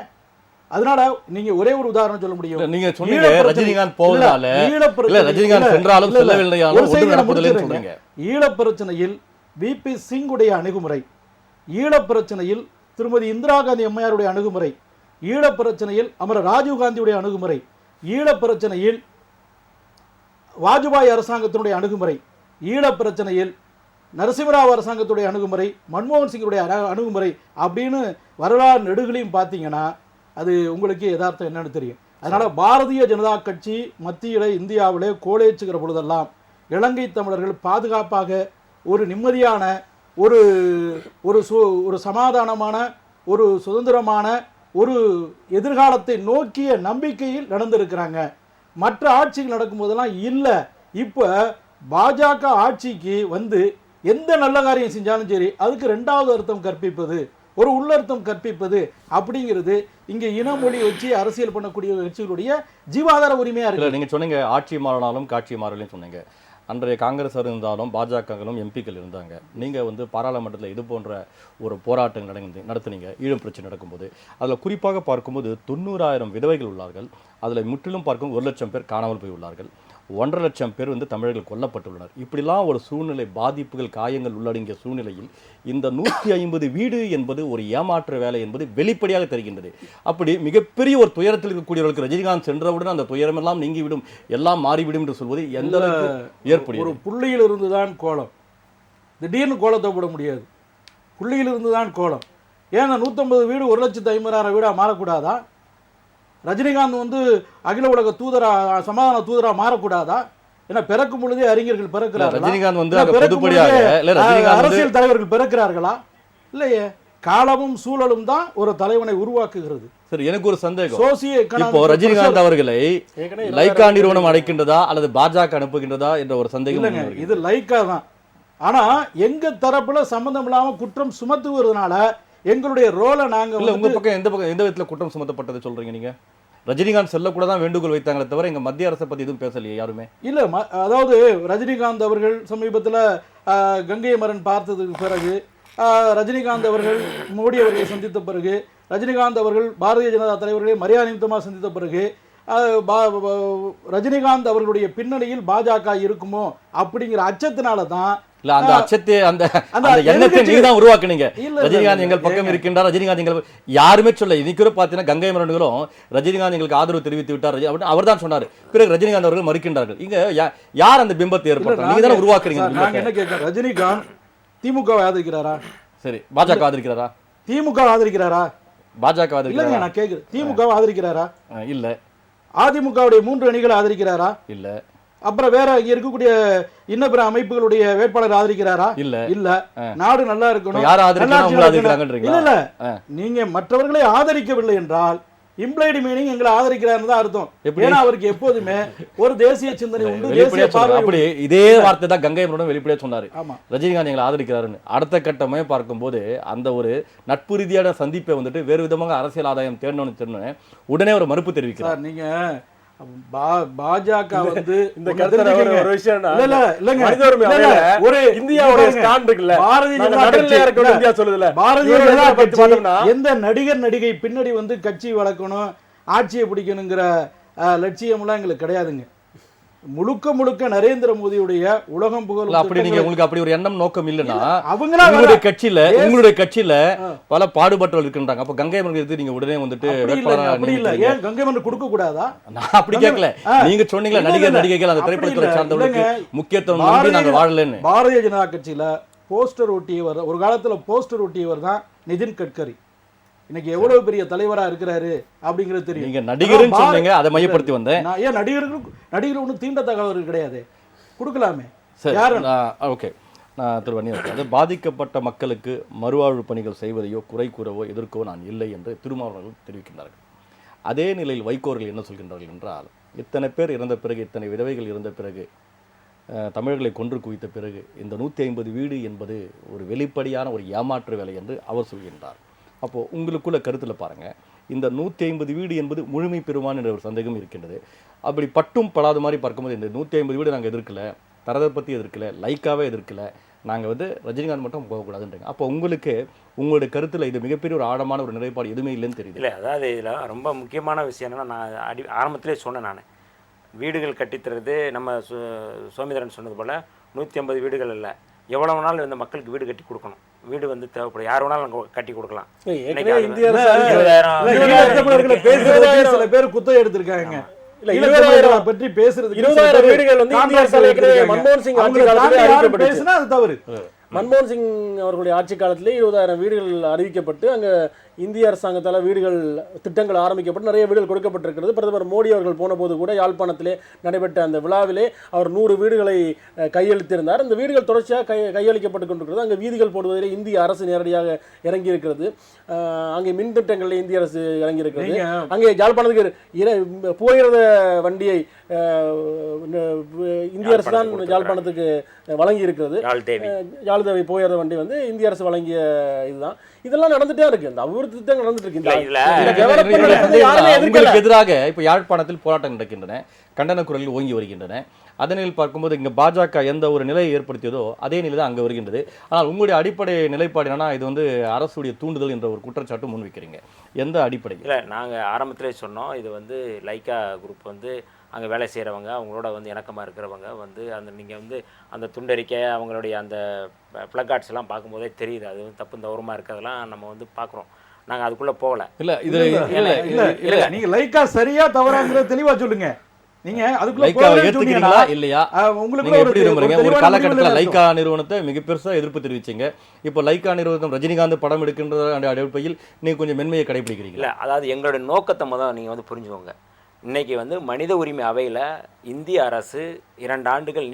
அதனால நீங்க ஒரே ஒரு உதாரணம் சொல்ல முடியும். நீங்க சொன்னீங்க ரஜினிகாந்த் போவதால இல்ல ரஜினிகாந்த் சென்றாலும் செல்லவில்லையாலும் ஒன்று நடப்பதில்லைன்னு சொல்றீங்க. ஈழப் பிரச்சனையில் விபி சிங்குடைய அணுகுமுறை, ஈழப் பிரச்சனையில் திருமதி இந்திரா காந்தி அம்மையாருடைய அணுகுமுறை, ஈழப் பிரச்சனையில் அமர ராஜீவ் காந்தியுடைய அணுகுமுறை, ஈழப் பிரச்சனையில் வாஜ்பாய் அரசாங்கத்தினுடைய அணுகுமுறை, ஈழப் பிரச்சனையில் நரசிம்மராவ் அரசாங்கத்துடைய அணுகுமுறை, மன்மோகன் சிங்குடைய அணுகுமுறை அப்படின்னு வரலாறு நெடுகளையும் பார்த்தீங்கன்னா அது உங்களுக்கு யதார்த்தம் என்னன்னு தெரியும். அதனால பாரதிய ஜனதா கட்சி மத்தியில இந்தியாவிலே கோலேச்சுகிற பொழுதெல்லாம் இலங்கை தமிழர்கள் பாதுகாப்பாக ஒரு நிம்மதியான ஒரு ஒரு சமாதானமான ஒரு சுதந்திரமான ஒரு எதிர்காலத்தை நோக்கிய நம்பிக்கையில் நடந்திருக்கிறாங்க. மற்ற ஆட்சிகள் நடக்கும்போதெல்லாம் இல்லை. இப்போ பாஜக ஆட்சிக்கு வந்து எந்த நல்ல காரியம் செஞ்சாலும் சரி அதுக்கு 2வது அர்த்தம் கற்பிப்பது, ஒரு உள்ளர்த்தம் கற்பிப்பது அப்படிங்கிறது இங்க இனமொழி வச்சு அரசியல் பண்ணக்கூடிய கட்சிகளுடைய ஜீவாதார உரிமையா இருக்கு. நீங்க சொன்னீங்க ஆட்சி மாறினாலும் காட்சி மாறலையும் சொன்னீங்க. அன்றைய காங்கிரஸ் இருந்தாலும் பாஜகங்களும் எம்பிக்கள் இருந்தாங்க. நீங்கள் வந்து பாராளுமன்றத்தில் இது போன்ற ஒரு போராட்டங்கள் நடத்துனீங்க ஈழம் பிரச்சனை நடக்கும்போது. அதில் குறிப்பாக பார்க்கும்போது 90,000 விதவைகள் உள்ளார்கள். அதில் முற்றிலும் பார்க்கும் 1 லட்சம் பேர் காணாமல் போய் உள்ளார்கள். 1.5 லட்சம் பேர் வந்து தமிழர்கள் கொல்லப்பட்டுள்ளனர். இப்படிலாம் ஒரு சூழ்நிலை, பாதிப்புகள், காயங்கள் உள்ளடங்கிய சூழ்நிலையில் இந்த 150 வீடு என்பது ஒரு ஏமாற்று வேலை என்பது வெளிப்படையாக தெரிகின்றது. அப்படி மிகப்பெரிய ஒரு துயரத்தில் இருக்கக்கூடியவர்களுக்கு ரஜினிகாந்த் சென்றவுடன் அந்த துயரமெல்லாம் நீங்கிவிடும், எல்லாம் மாறிவிடும் என்று சொல்வது எந்த ஏற்படும்? ஒரு புள்ளியில் இருந்துதான் கோலம், திடீர்னு கோலத்தை போட முடியாது. புள்ளியில் இருந்துதான் கோலம். ஏன்னா 150 வீடு 1,50,000 வீடா மாறக்கூடாதா? ரஜினிகாந்த் வந்து அகில உலக தூதரா, சமாதான தூதரா மாறக்கூடாதா? ஏன்னா பிறக்கும் பொழுதே அறிஞர்கள் பிறக்கிறார்கள். ரஜினிகாந்த் வந்து அரசியல் தலைவர்கள் பிறக்கிறார்களா? இல்லையே. காலமும் சூழலும் தான் ஒரு தலைவனை உருவாக்குகிறது. சரி, எனக்கு ஒரு சந்தேகம். இப்போ ரஜினிகாந்த் அவர்களை லைக்கா நிறுவனம் அழைக்கின்றதா அல்லது பாஜக அனுப்புகின்றதா என்ற ஒரு சந்தேகம். இல்லைங்க, இது லைக்கா தான். ஆனா எங்க தரப்புல சம்பந்தம் இல்லாம குற்றம் சுமத்துவதனால எங்களுடைய ரோலை நாங்க உங்க பக்கம் எந்த விதத்துல குற்றம் சுமத்தப்பட்டது சொல்றீங்க நீங்க? ரஜினிகாந்த் செல்லக்கூட தான் வேண்டுகோள் வைத்தாங்களே தவிர எங்க மத்திய அரசை பத்தி எதுவும் பேசலையே யாருமே. இல்ல, அதாவது ரஜினிகாந்த் அவர்கள் சமீபத்தில் கங்கை மரன் பார்த்ததுக்கு பிறகு, ரஜினிகாந்த் அவர்கள் மோடி அவர்களை சந்தித்த பிறகு, ரஜினிகாந்த் அவர்கள் பாரதிய ஜனதா தலைவர்களை மரியாதை நிமித்தமாக சந்தித்த பிறகு ரஜினிகாந்த் அவர்களுடைய பின்னணியில் பாஜக இருக்குமோ அப்படிங்கிற அச்சத்தினால தான் இல்ல அந்த அச்சத்தை அந்த எண்ணத்தை நீங்க தான் உருவாக்குனீங்க. ரஜினிகாந்த் எங்கள் பக்கம் இருக்கின்றார், ரஜினிகாந்த் எங்கள் யாருமே சொல்ல. இன்னைக்கு பாத்தீங்கன்னா கங்கை மரன்களும் ரஜினிகாந்த் எங்களுக்கு ஆதரவு தெரிவித்து விட்டார் அப்படின்னு அவர் தான் சொன்னார். பிறகு ரஜினிகாந்த் அவர்கள் மறுக்கின்றார்கள். இங்க யார் அந்த பிம்பத்தை ஏற்படுத்த நீங்க தானே உருவாக்குறீங்க. நாங்க என்ன கேட்கிறோம், ரஜினிகாந்த் திமுக ஆதரிக்கிறாரா? சரி, பாஜக ஆதரிக்கிறாரா? திமுக ஆதரிக்கிறாரா? பாஜக ஆதரிக்கிறாரா? நான் கேட்கிறேன், திமுக ஆதரிக்கிறாரா? இல்ல. அதிமுகவுடைய 3 அணிகளை ஆதரிக்கிறாரா? இல்ல. அப்புறம் வேற இங்க இருக்கக்கூடிய இன்ன பிற அமைப்புகளுடைய வேட்பாளர் ஆதரிக்கிறாரா? இல்ல. இல்ல. நாடு நல்லா இருக்கணும். யார் ஆதரிக்கிறாங்க? இல்ல, நீங்க மற்றவர்களை ஆதரிக்கவில்லை என்றால் இம்ப்ளைடு மீனிங் எங்களை ஆதரிக்கிறாருன்னு தான் அர்த்தம். ஏன்னா அவருக்கு எப்போதுமே ஒரு தேசிய சிந்தனை உண்டு, தேசிய பார்வை. அப்படி இதே வார்த்தை தான் கங்கை மரனும் வெளிப்படையா சொன்னாரு. ரஜினிகாந்த் எங்களை ஆதரிக்கிறாருன்னு. அடுத்த கட்டமே பார்க்கும்போது அந்த ஒரு நட்பு ரீதியான சந்திப்பை வந்துட்டு வேறு விதமாக அரசியல் ஆதாயம் தேடணும்னு உடனே ஒரு மறுப்பு தெரிவிக்கிறார். நீங்க பாஜக வந்து இந்த கருத்துல ஒரு விஷயம்னா இல்ல இல்லங்க மனித உரிமை இல்ல, அவையில ஒரு இந்தியாவோட ஸ்டாண்ட் இருக்குல்ல, பாரதிய நாங்க ஜனதா நடுநிலையா கட்சி இருக்கணும் இந்தியா சொல்லுதுல, பாரதிய இவரோட ஜனதா பத்தி கட்சி பார்த்தோம்னா எந்த நடிகர் நடிகை பின்னாடி வந்து கட்சி வளர்க்கணும் ஆட்சியை பிடிக்கணுங்கிற லட்சியம்லாம் எங்களுக்கு கிடையாதுங்க. முழுக்க முழுக்க நரேந்திர மோடியுடைய உலகம் புகழும் அப்படி நீங்க உங்களுக்கு அப்படி ஒரு எண்ணம் நோக்கம் இல்லைன்னா அவங்களா உங்களுடைய கட்சியில பல பாடுபட்டவர்கள் இருக்கின்றாங்க. அப்ப கங்கை மரங்கள் எடுத்து நீங்க உடனே வந்துட்டு அப்படி இல்ல, ஏன் கங்கை மரன் கொடுக்க கூடாதா? நான் அப்படி கேட்கல. நீங்க சொன்னீங்களா நடிகர் நடிகைகள் அந்த திரைப்படத்துறை சார்ந்தவர்களுக்கு முக்கியத்துவம் நம்பி நாங்க வாழலன்னு. பாரதிய ஜனதா கட்சியில போஸ்டர் ஒட்டியவர், ஒரு காலத்துல போஸ்டர் ஒட்டியவர் தான் நிதின் கட்கரி. இன்னைக்கு எவ்வளவு பெரிய தலைவரா இருக்கிறாரு அப்படிங்கிறது தெரியும். நீங்க நடிகர்னு சொன்னீங்க, அதை மையப்படுத்தி வந்தேன். நான் ஏன் நடிகர் ஒன்றும் தீண்டத்தகாதவர்கள் கிடையாது, கொடுக்கலாமே. சரி, ஓகே. நான் திருவண்ணி அது பாதிக்கப்பட்ட மக்களுக்கு மறுவாழ்வு பணிகள் செய்வதையோ குறை கூறவோ எதிர்க்கவோ நான் இல்லை என்று திருமாவளவர்கள் தெரிவிக்கின்றார்கள். அதே நிலையில் வைகோர்கள் என்ன சொல்கின்றார்கள் என்றால், இத்தனை பேர் இறந்த பிறகு, இத்தனை விதவைகள் இறந்த பிறகு, தமிழர்களை கொன்று குவித்த பிறகு இந்த 150 வீடு என்பது ஒரு வெளிப்படையான ஒரு ஏமாற்று வேலை என்று அவர் சொல்கின்றார். அப்போது உங்களுக்குள்ள கருத்தில் பாருங்கள், இந்த 150 வீடு என்பது முழுமை பெறுவான் என்ற ஒரு சந்தேகம் இருக்கின்றது. அப்படி பட்டும் படாத மாதிரி பார்க்கும்போது இந்த 150 வீடு நாங்கள் எதிர்க்கல, தரதை பற்றி எதிர்க்கல, லைக்காவே எதிர்க்கல, நாங்கள் வந்து ரஜினிகாந்த் மட்டும் போகக்கூடாதுன்றீங்க. அப்போ உங்களுடைய கருத்தில் இது மிகப்பெரிய ஒரு ஆழமான ஒரு நிலைப்பாடு எதுவுமே இல்லைன்னு தெரியுது. இல்லை, அதாவது இதில் ரொம்ப முக்கியமான விஷயம் என்னென்னா, நான் ஆரம்பத்திலே சொன்னேன், நான் வீடுகள் கட்டித்தரது நம்ம சோமிதரன் சொன்னது போல் 150 வீடுகள் இல்லை, எவ்வளோ வேணாலும் இந்த மக்களுக்கு வீடு கட்டி கொடுக்கணும். வீடு வந்து தேவைப்படும், யார் வேணாலும் கட்டி கொடுக்கலாம். சில பேர் குத்தம் எடுத்திருக்காங்க. பற்றி பேசுறது மன்மோகன் சிங் பேசுனா அது தவறு. மன்மோகன் சிங் அவர்களுடைய ஆட்சி காலத்திலே 20,000 வீடுகள் அறிவிக்கப்பட்டு அங்கே இந்திய அரசாங்கத்தால் வீடுகள் திட்டங்கள் ஆரம்பிக்கப்பட்டு நிறைய வீடுகள் கொடுக்கப்பட்டிருக்கிறது. பிரதமர் மோடி அவர்கள் போன போது கூட யாழ்ப்பாணத்திலே நடைபெற்ற அந்த விழாவிலே அவர் 100 வீடுகளை கையளித்திருந்தார். அந்த வீடுகள் தொடர்ச்சியாக கையளிக்கப்பட்டு கொண்டிருக்கிறது. அங்கே வீதிகள் போடுவதிலே இந்திய அரசு நேரடியாக இறங்கி இருக்கிறது. அங்கே மின் திட்டங்களில் இந்திய அரசு இறங்கி இருக்கிறது. அங்கே யாழ்ப்பாணத்துக்கு போகிறத வண்டியை இந்திய அரசு தான் யாழ்ப்பாணத்துக்கு வழங்கி இருக்கிறது. யாழ்தேவி போகிறத வண்டி வந்து இந்திய அரசு வழங்கிய இதுதான். இதெல்லாம் நடந்துட்டே இருக்கு, இந்த அபிவிருத்தி திட்டங்கள் நடந்துட்டு இருக்கு. எதிராக இப்ப யாழ்ப்பாணத்தில் போராட்டம் நடக்கின்றன, கண்டன குரல்கள் ஓங்கி வருகின்றன. அதனில் பார்க்கும்போது இங்க பாஜக எந்த ஒரு நிலையை ஏற்படுத்தியதோ அதே நிலை தான் அங்க வருகின்றது. ஆனால் உங்களுடைய அடிப்படை நிலைப்பாடு என்னன்னா, இது வந்து அரசுடைய தூண்டுதல் என்ற ஒரு குற்றச்சாட்டு முன்வைக்கிறீங்க. எந்த அடிப்படையில்? இல்லை, நாங்கள் ஆரம்பத்திலே சொன்னோம், இது வந்து லைக்கா குரூப் வந்து அங்கே வேலை செய்கிறவங்க, அவங்களோட வந்து இணக்கமாக இருக்கிறவங்க வந்து அந்த நீங்கள் வந்து அந்த துண்டறிக்கை அவங்களுடைய அந்த பிளக்கார்ட்ஸ் எல்லாம் பார்க்கும்போதே தெரியுது, அது வந்து தப்பு தவறுமாக இருக்கிறதெல்லாம் நம்ம வந்து பார்க்குறோம். நாங்கள் அதுக்குள்ளே போகல. இல்லை இது இல்லை, நீங்கள் லைக்கா சரியா தவறாங்கிறத தெளிவாக சொல்லுங்க. நீங்க ஏத்துக்கிறீங்களா இல்லையா? உங்களுக்கு எப்படி விரும்புறீங்க? ஒரு காலகட்டத்தில் லைக்கா நிறுவனத்தை மிக பெருசா எதிர்ப்பு தெரிவிச்சீங்க. இப்போ லைக்கா நிறுவனம் ரஜினிகாந்த் படம் எடுக்கின்ற அடிப்படையில் நீங்க கொஞ்சம் மென்மையை கடைபிடிக்கிறீங்க. இல்லை, அதாவது எங்களுடைய நோக்கத்தை முதல் நீங்கள் வந்து புரிஞ்சுக்கோங்க. இன்றைக்கி வந்து மனித உரிமை அவையில் இந்திய அரசு 2 ஆண்டுகள்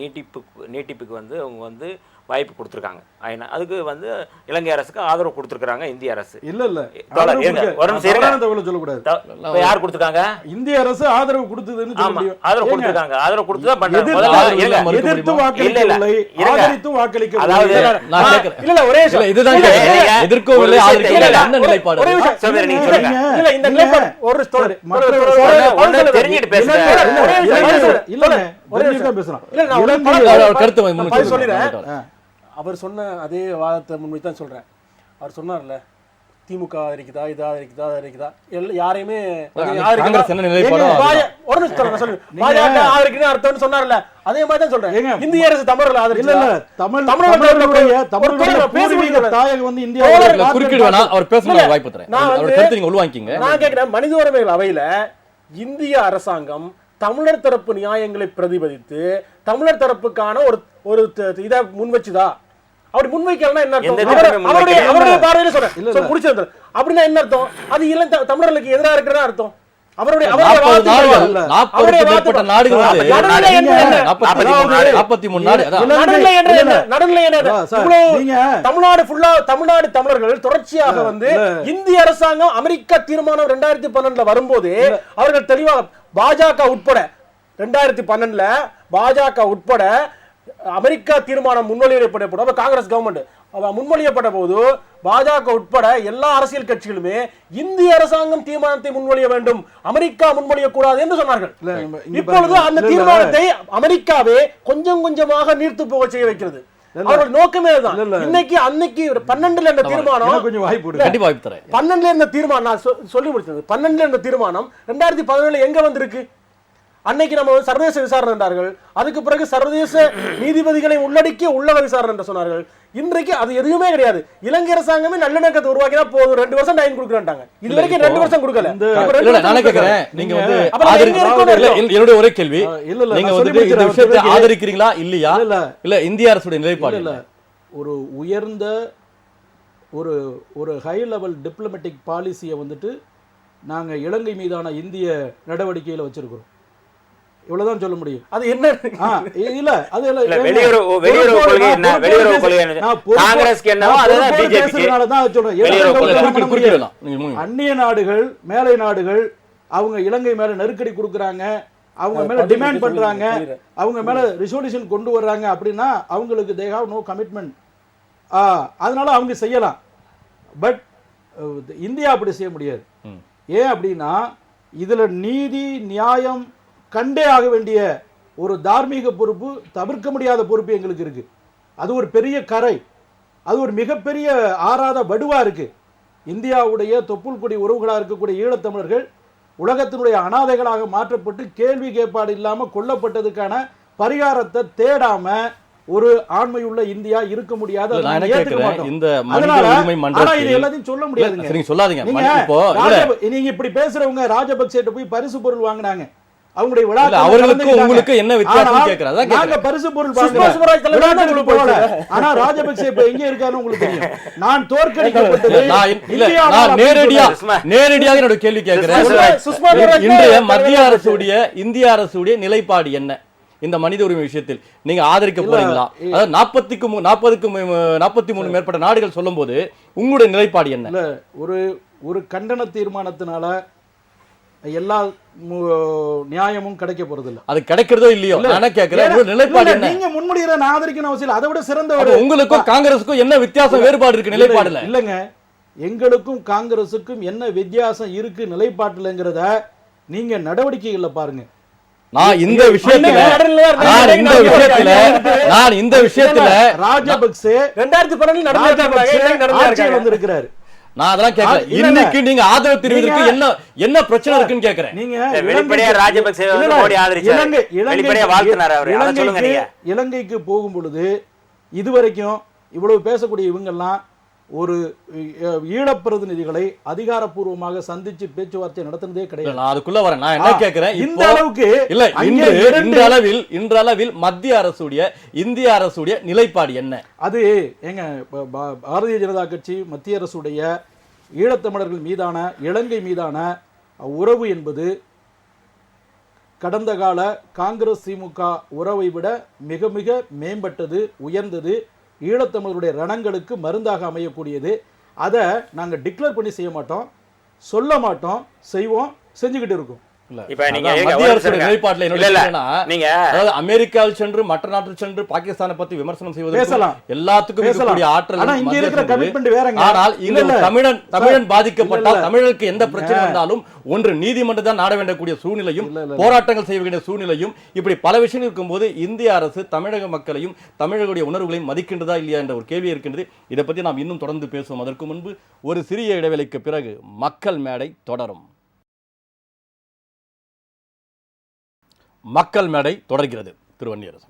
நீட்டிப்புக்கு வந்து அவங்க வந்து வாய்ப்பு கொடுத்துருக்காங்க. அதுக்கு வந்து இலங்கை அரசுக்கு ஆதரவு கொடுத்துருக்காங்க இந்திய அரசு. சொல்லக்கூடாது. யார் கொடுத்துருக்காங்க? இந்திய அரசு ஆதரவு கொடுத்ததுன்னு ஆதரவு கொடுத்துருக்காங்க. ஆதரவு கொடுத்துதான் அவர் சொன்ன அதே வாதத்தை முன்வைத்து தான் சொல்றேன். அவர் சொன்னார்ல, திமுக இருக்குதா, இதா இருக்குதா, அதை இருக்குதா, யாரையுமே அர்த்தம் சொன்னார்ல, அதே மாதிரி தான் சொல்றேன். இந்திய அரசு தமிழர்கள் ஆதரிக்கல. நான் கேட்கிறேன், மனித உரிமைகள் அவையில இந்திய அரசாங்கம் தமிழர் தரப்பு நியாயங்களை பிரதிபலித்து தமிழர் தரப்புக்கான ஒரு இதை முன்வச்சுதா? அப்படி முன்வைக்கலாம் என்ன அர்த்தம்? அவருடைய பார்வையில சொல்றேன், புடிச்சது அப்படின்னா என்ன அர்த்தம்? அது இல்ல தமிழர்களுக்கு எதிராக இருக்கிறதா அர்த்தம். அவருடைய தமிழ்நாடு தமிழர்கள் தொடர்ச்சியாக வந்து இந்திய அரசாங்கம் அமெரிக்கா தீர்மானம் 2012 வரும்போது அவர்கள் தெளிவாக பாஜக உட்பட 2012 பாஜக உட்பட அமெரிக்கா தீர்மானம் முன்மொழியப்படும் காங்கிரஸ் கவர்மெண்ட் முன்மொழியப்பட்ட போது பாஜக உட்பட எல்லா அரசியல் கட்சிகளுமே இந்திய அரசாங்கம் தீர்மானத்தை முன்மொழிய வேண்டும், அமெரிக்கா முன்மொழியக்கூடாது என்று சொன்னார்கள். இப்பொழுது அந்த தீர்மானத்தை அமெரிக்காவே கொஞ்சம் கொஞ்சமாக நீர்த்து போக செய்ய வைக்கிறது. அவரோட நோக்கமே தான். இன்னைக்கு அன்னைக்கு 12ல இந்த தீர்மானம், கொஞ்சம் வாய்ப்பு 12ல இந்த தீர்மானம் நான் சொல்லி முடிச்சது. 12ல இந்த தீர்மானம் 2017 எங்க வந்திருக்கு? அன்னைக்கு நம்ம சர்வதேச விசாரணை என்றார்கள், அதுக்கு பிறகு சர்வதேச நீதிபதிகளை உள்ளடக்கிய உள்ளக விசாரணை என்று சொன்னார்கள். இன்றைக்கு அது எதுவுமே கிடையாது. இலங்கை அரசாங்கமே நல்லிணக்கத்தை உருவாக்கினா போதும், 2 வருஷம் டைம் கொடுக்குறாங்க. இது வரைக்கும் 2 வருஷம் கொடுக்கல. என்னுடைய ஒரே கேள்வி, நீங்க வந்து இந்த விஷயத்தை ஆதரிக்கிறீங்களா இல்லையா? இல்ல இந்திய அரசுடைய நிலைப்பாடு இல்ல. ஒரு உயர்ந்த ஒரு ஹை லெவல் டிப்ளமேட்டிக் பாலிசியை வந்துட்டு நாங்க இலங்கை மீதான இந்திய நடவடிக்கையில வச்சிருக்கிறோம். இவ்வளவுதான் சொல்ல முடியும். அது என்ன இல்ல அது வெளியுறவு கொள்கை என்ன, வெளியுறவு கொள்கை என்ன, காங்கிரஸ்க்கு என்னவோ அதுதான் பிஜேபிக்கு. அந்நிய நாடுகள், மேலை நாடுகள் அவங்க இலங்கை மேல நெருக்கடி கொடுக்கறாங்க, அவங்க மேல டிமாண்ட் பண்றாங்க, அவங்க மேல ரெசல்யூஷன் கொண்டு வர்றாங்க அப்படின்னா அவங்களுக்கு they have no commitment. அதனால அவங்க செய்யலாம். பட் இந்தியா அப்படி செய்ய முடியாது. ஏன் அப்படின்னா இதுல நீதி நியாயம் கண்டே ஆக வேண்டிய ஒரு தார்மீக பொறுப்பு, தவிர்க்க முடியாத பொறுப்பு எங்களுக்கு இருக்கு. அது ஒரு பெரிய கரை, அது ஒரு மிகப்பெரிய ஆறாத வடுவா இருக்கு. இந்தியாவுடைய தொப்புள் கொடி உறவுகளாக இருக்கக்கூடிய ஈழத்தமிழர்கள் உலகத்தினுடைய அனாதைகளாக மாற்றப்பட்டு கேள்வி கேட்பாடு இல்லாம கொல்லப்பட்டதுக்கான பரிகாரத்தை தேடாம ஒரு ஆண்மையுள்ள இந்தியா இருக்க முடியாது. இந்த மனித உரிமை மன்றத்தில் எல்லாத்தையும் சொல்ல முடியாதுங்க. நீங்க சொல்லாதீங்க. நீங்க இப்படி பேசுறவங்க ராஜபக்சேட்ட போய் பரிசு பொருள் வாங்கினாங்க, அவங்களுடைய விழா அவர்களுக்கு உங்களுக்கு என்ன வித்தியாசம் கேக்குறதா? நாங்க பரிசு பொருள் வாங்குறோம். ஆனா ராஜபக்சே இப்ப எங்க இருக்காருன்னு உங்களுக்கு தெரியும். நான் தோற்கடிக்கப்பட்டது நான் நேரடியாக என்னோட கேள்வி கேட்கிறேன். இன்றைய மத்திய அரசுடைய இந்திய அரசுடைய நிலைப்பாடு என்ன இந்த மனித உரிமை விஷயத்தில்? நீங்க ஆதரிக்க போறீங்களா? அதாவது 43 மேற்பட்ட நாடுகள் சொல்லும் போது உங்களுடைய நிலைப்பாடு என்ன? ஒரு கண்டன தீர்மானத்தினால எல்லா நியாயமும் கிடைக்க போறது இல்ல. அது கிடைக்கிறதோ இல்லையோ நான் கேக்குறேன், நிலைப்பாடு என்ன? நீங்க முன்மொழிகிற ஆதரிக்கணும் அவசியம் இல்லை. அதை விட சிறந்த உங்களுக்கும் காங்கிரஸுக்கும் என்ன வித்தியாசம், வேறுபாடு இருக்கு நிலைப்பாடுல? இல்லங்க, எங்களுக்கும் காங்கிரஸுக்கும் என்ன வித்தியாசம் இருக்கு நிலைப்பாட்டுலங்கிறத நீங்க நடவடிக்கைகள்ல பாருங்க. நான் இந்த விஷயத்துல ராஜபக்சே 2012 வந்திருக்கிறாரு. நான் அதெல்லாம் கேட்கல. இன்னைக்கு நீங்க ஆதரவு தெரிவிக்கிறதுக்கு என்ன பிரச்சனை இருக்குன்னு கேக்குறேன். நீங்க வெளிப்படையா ராஜபக்சே மோடி ஆதரிச்சாரு, வெளிப்படையா வாழ்த்துனாரு அவரு. அத சொல்லுங்க. நீங்க இலங்கைக்கு போகும் பொழுது இதுவரைக்கும் இவ்வளவு பேசக்கூடிய இவங்க எல்லாம் ஒரு ஈழப்பிரதிநிதிகளை அதிகாரப்பூர்வமாக சந்திச்சு பேச்சுவார்த்தை நடத்தினதே கிடையாது. நான் அதுக்குள்ள வரேன். நான் என்ன கேக்குறேன், இந்த அளவுக்கு இல்ல இன்ற அளவில் மத்திய அரசுடைய இந்திய அரசுடைய நிலைப்பாடு என்ன? அது எங்க பாரதிய ஜனதா கட்சி மத்திய அரசுடைய ஈழத்தமிழர்கள் மீதான இலங்கை மீதான உறவு என்பது கடந்த கால காங்கிரஸ் திமுக உறவை விட மிக மிக மேம்பட்டது, உயர்ந்தது, ஈழத்தமிழருடைய ரணங்களுக்கு மருந்தாக அமையக்கூடியது. அதை நாங்கள் டிக்ளேர் பண்ணி செய்ய மாட்டோம், சொல்ல மாட்டோம், செய்வோம், செஞ்சுக்கிட்டு இருக்கோம். அமெரிக்காவில் சென்று மற்ற நாட்டில் சென்று பாகிஸ்தானை பத்தி விமர்சனம் செய்வது எல்லாத்துக்கும் ஆற்றல். ஆனால் தமிழன் பாதிக்கப்பட்டால் தமிழருக்கு எந்த பிரச்சனை வந்தாலும் ஒன்று நீதிமன்றம் தான் நாட வேண்டிய சூழ்நிலையும் போராட்டங்கள் செய்ய வேண்டிய சூழ்நிலையும் இப்படி பல விஷயங்கள் இருக்கும்போது இந்திய அரசு தமிழக மக்களையும் தமிழர்களுடைய உணர்வுகளையும் மதிக்கின்றதா இல்லையா என்ற ஒரு கேள்வி இருக்கின்றது. இதை பற்றி நாம் இன்னும் தொடர்ந்து பேசுவோம். அதற்கு முன்பு ஒரு சிறிய இடைவேளைக்கு பிறகு மக்கள் மேடை தொடரும். மக்கள் மேடை தொடர்கிறது. திருவன்னியரசு,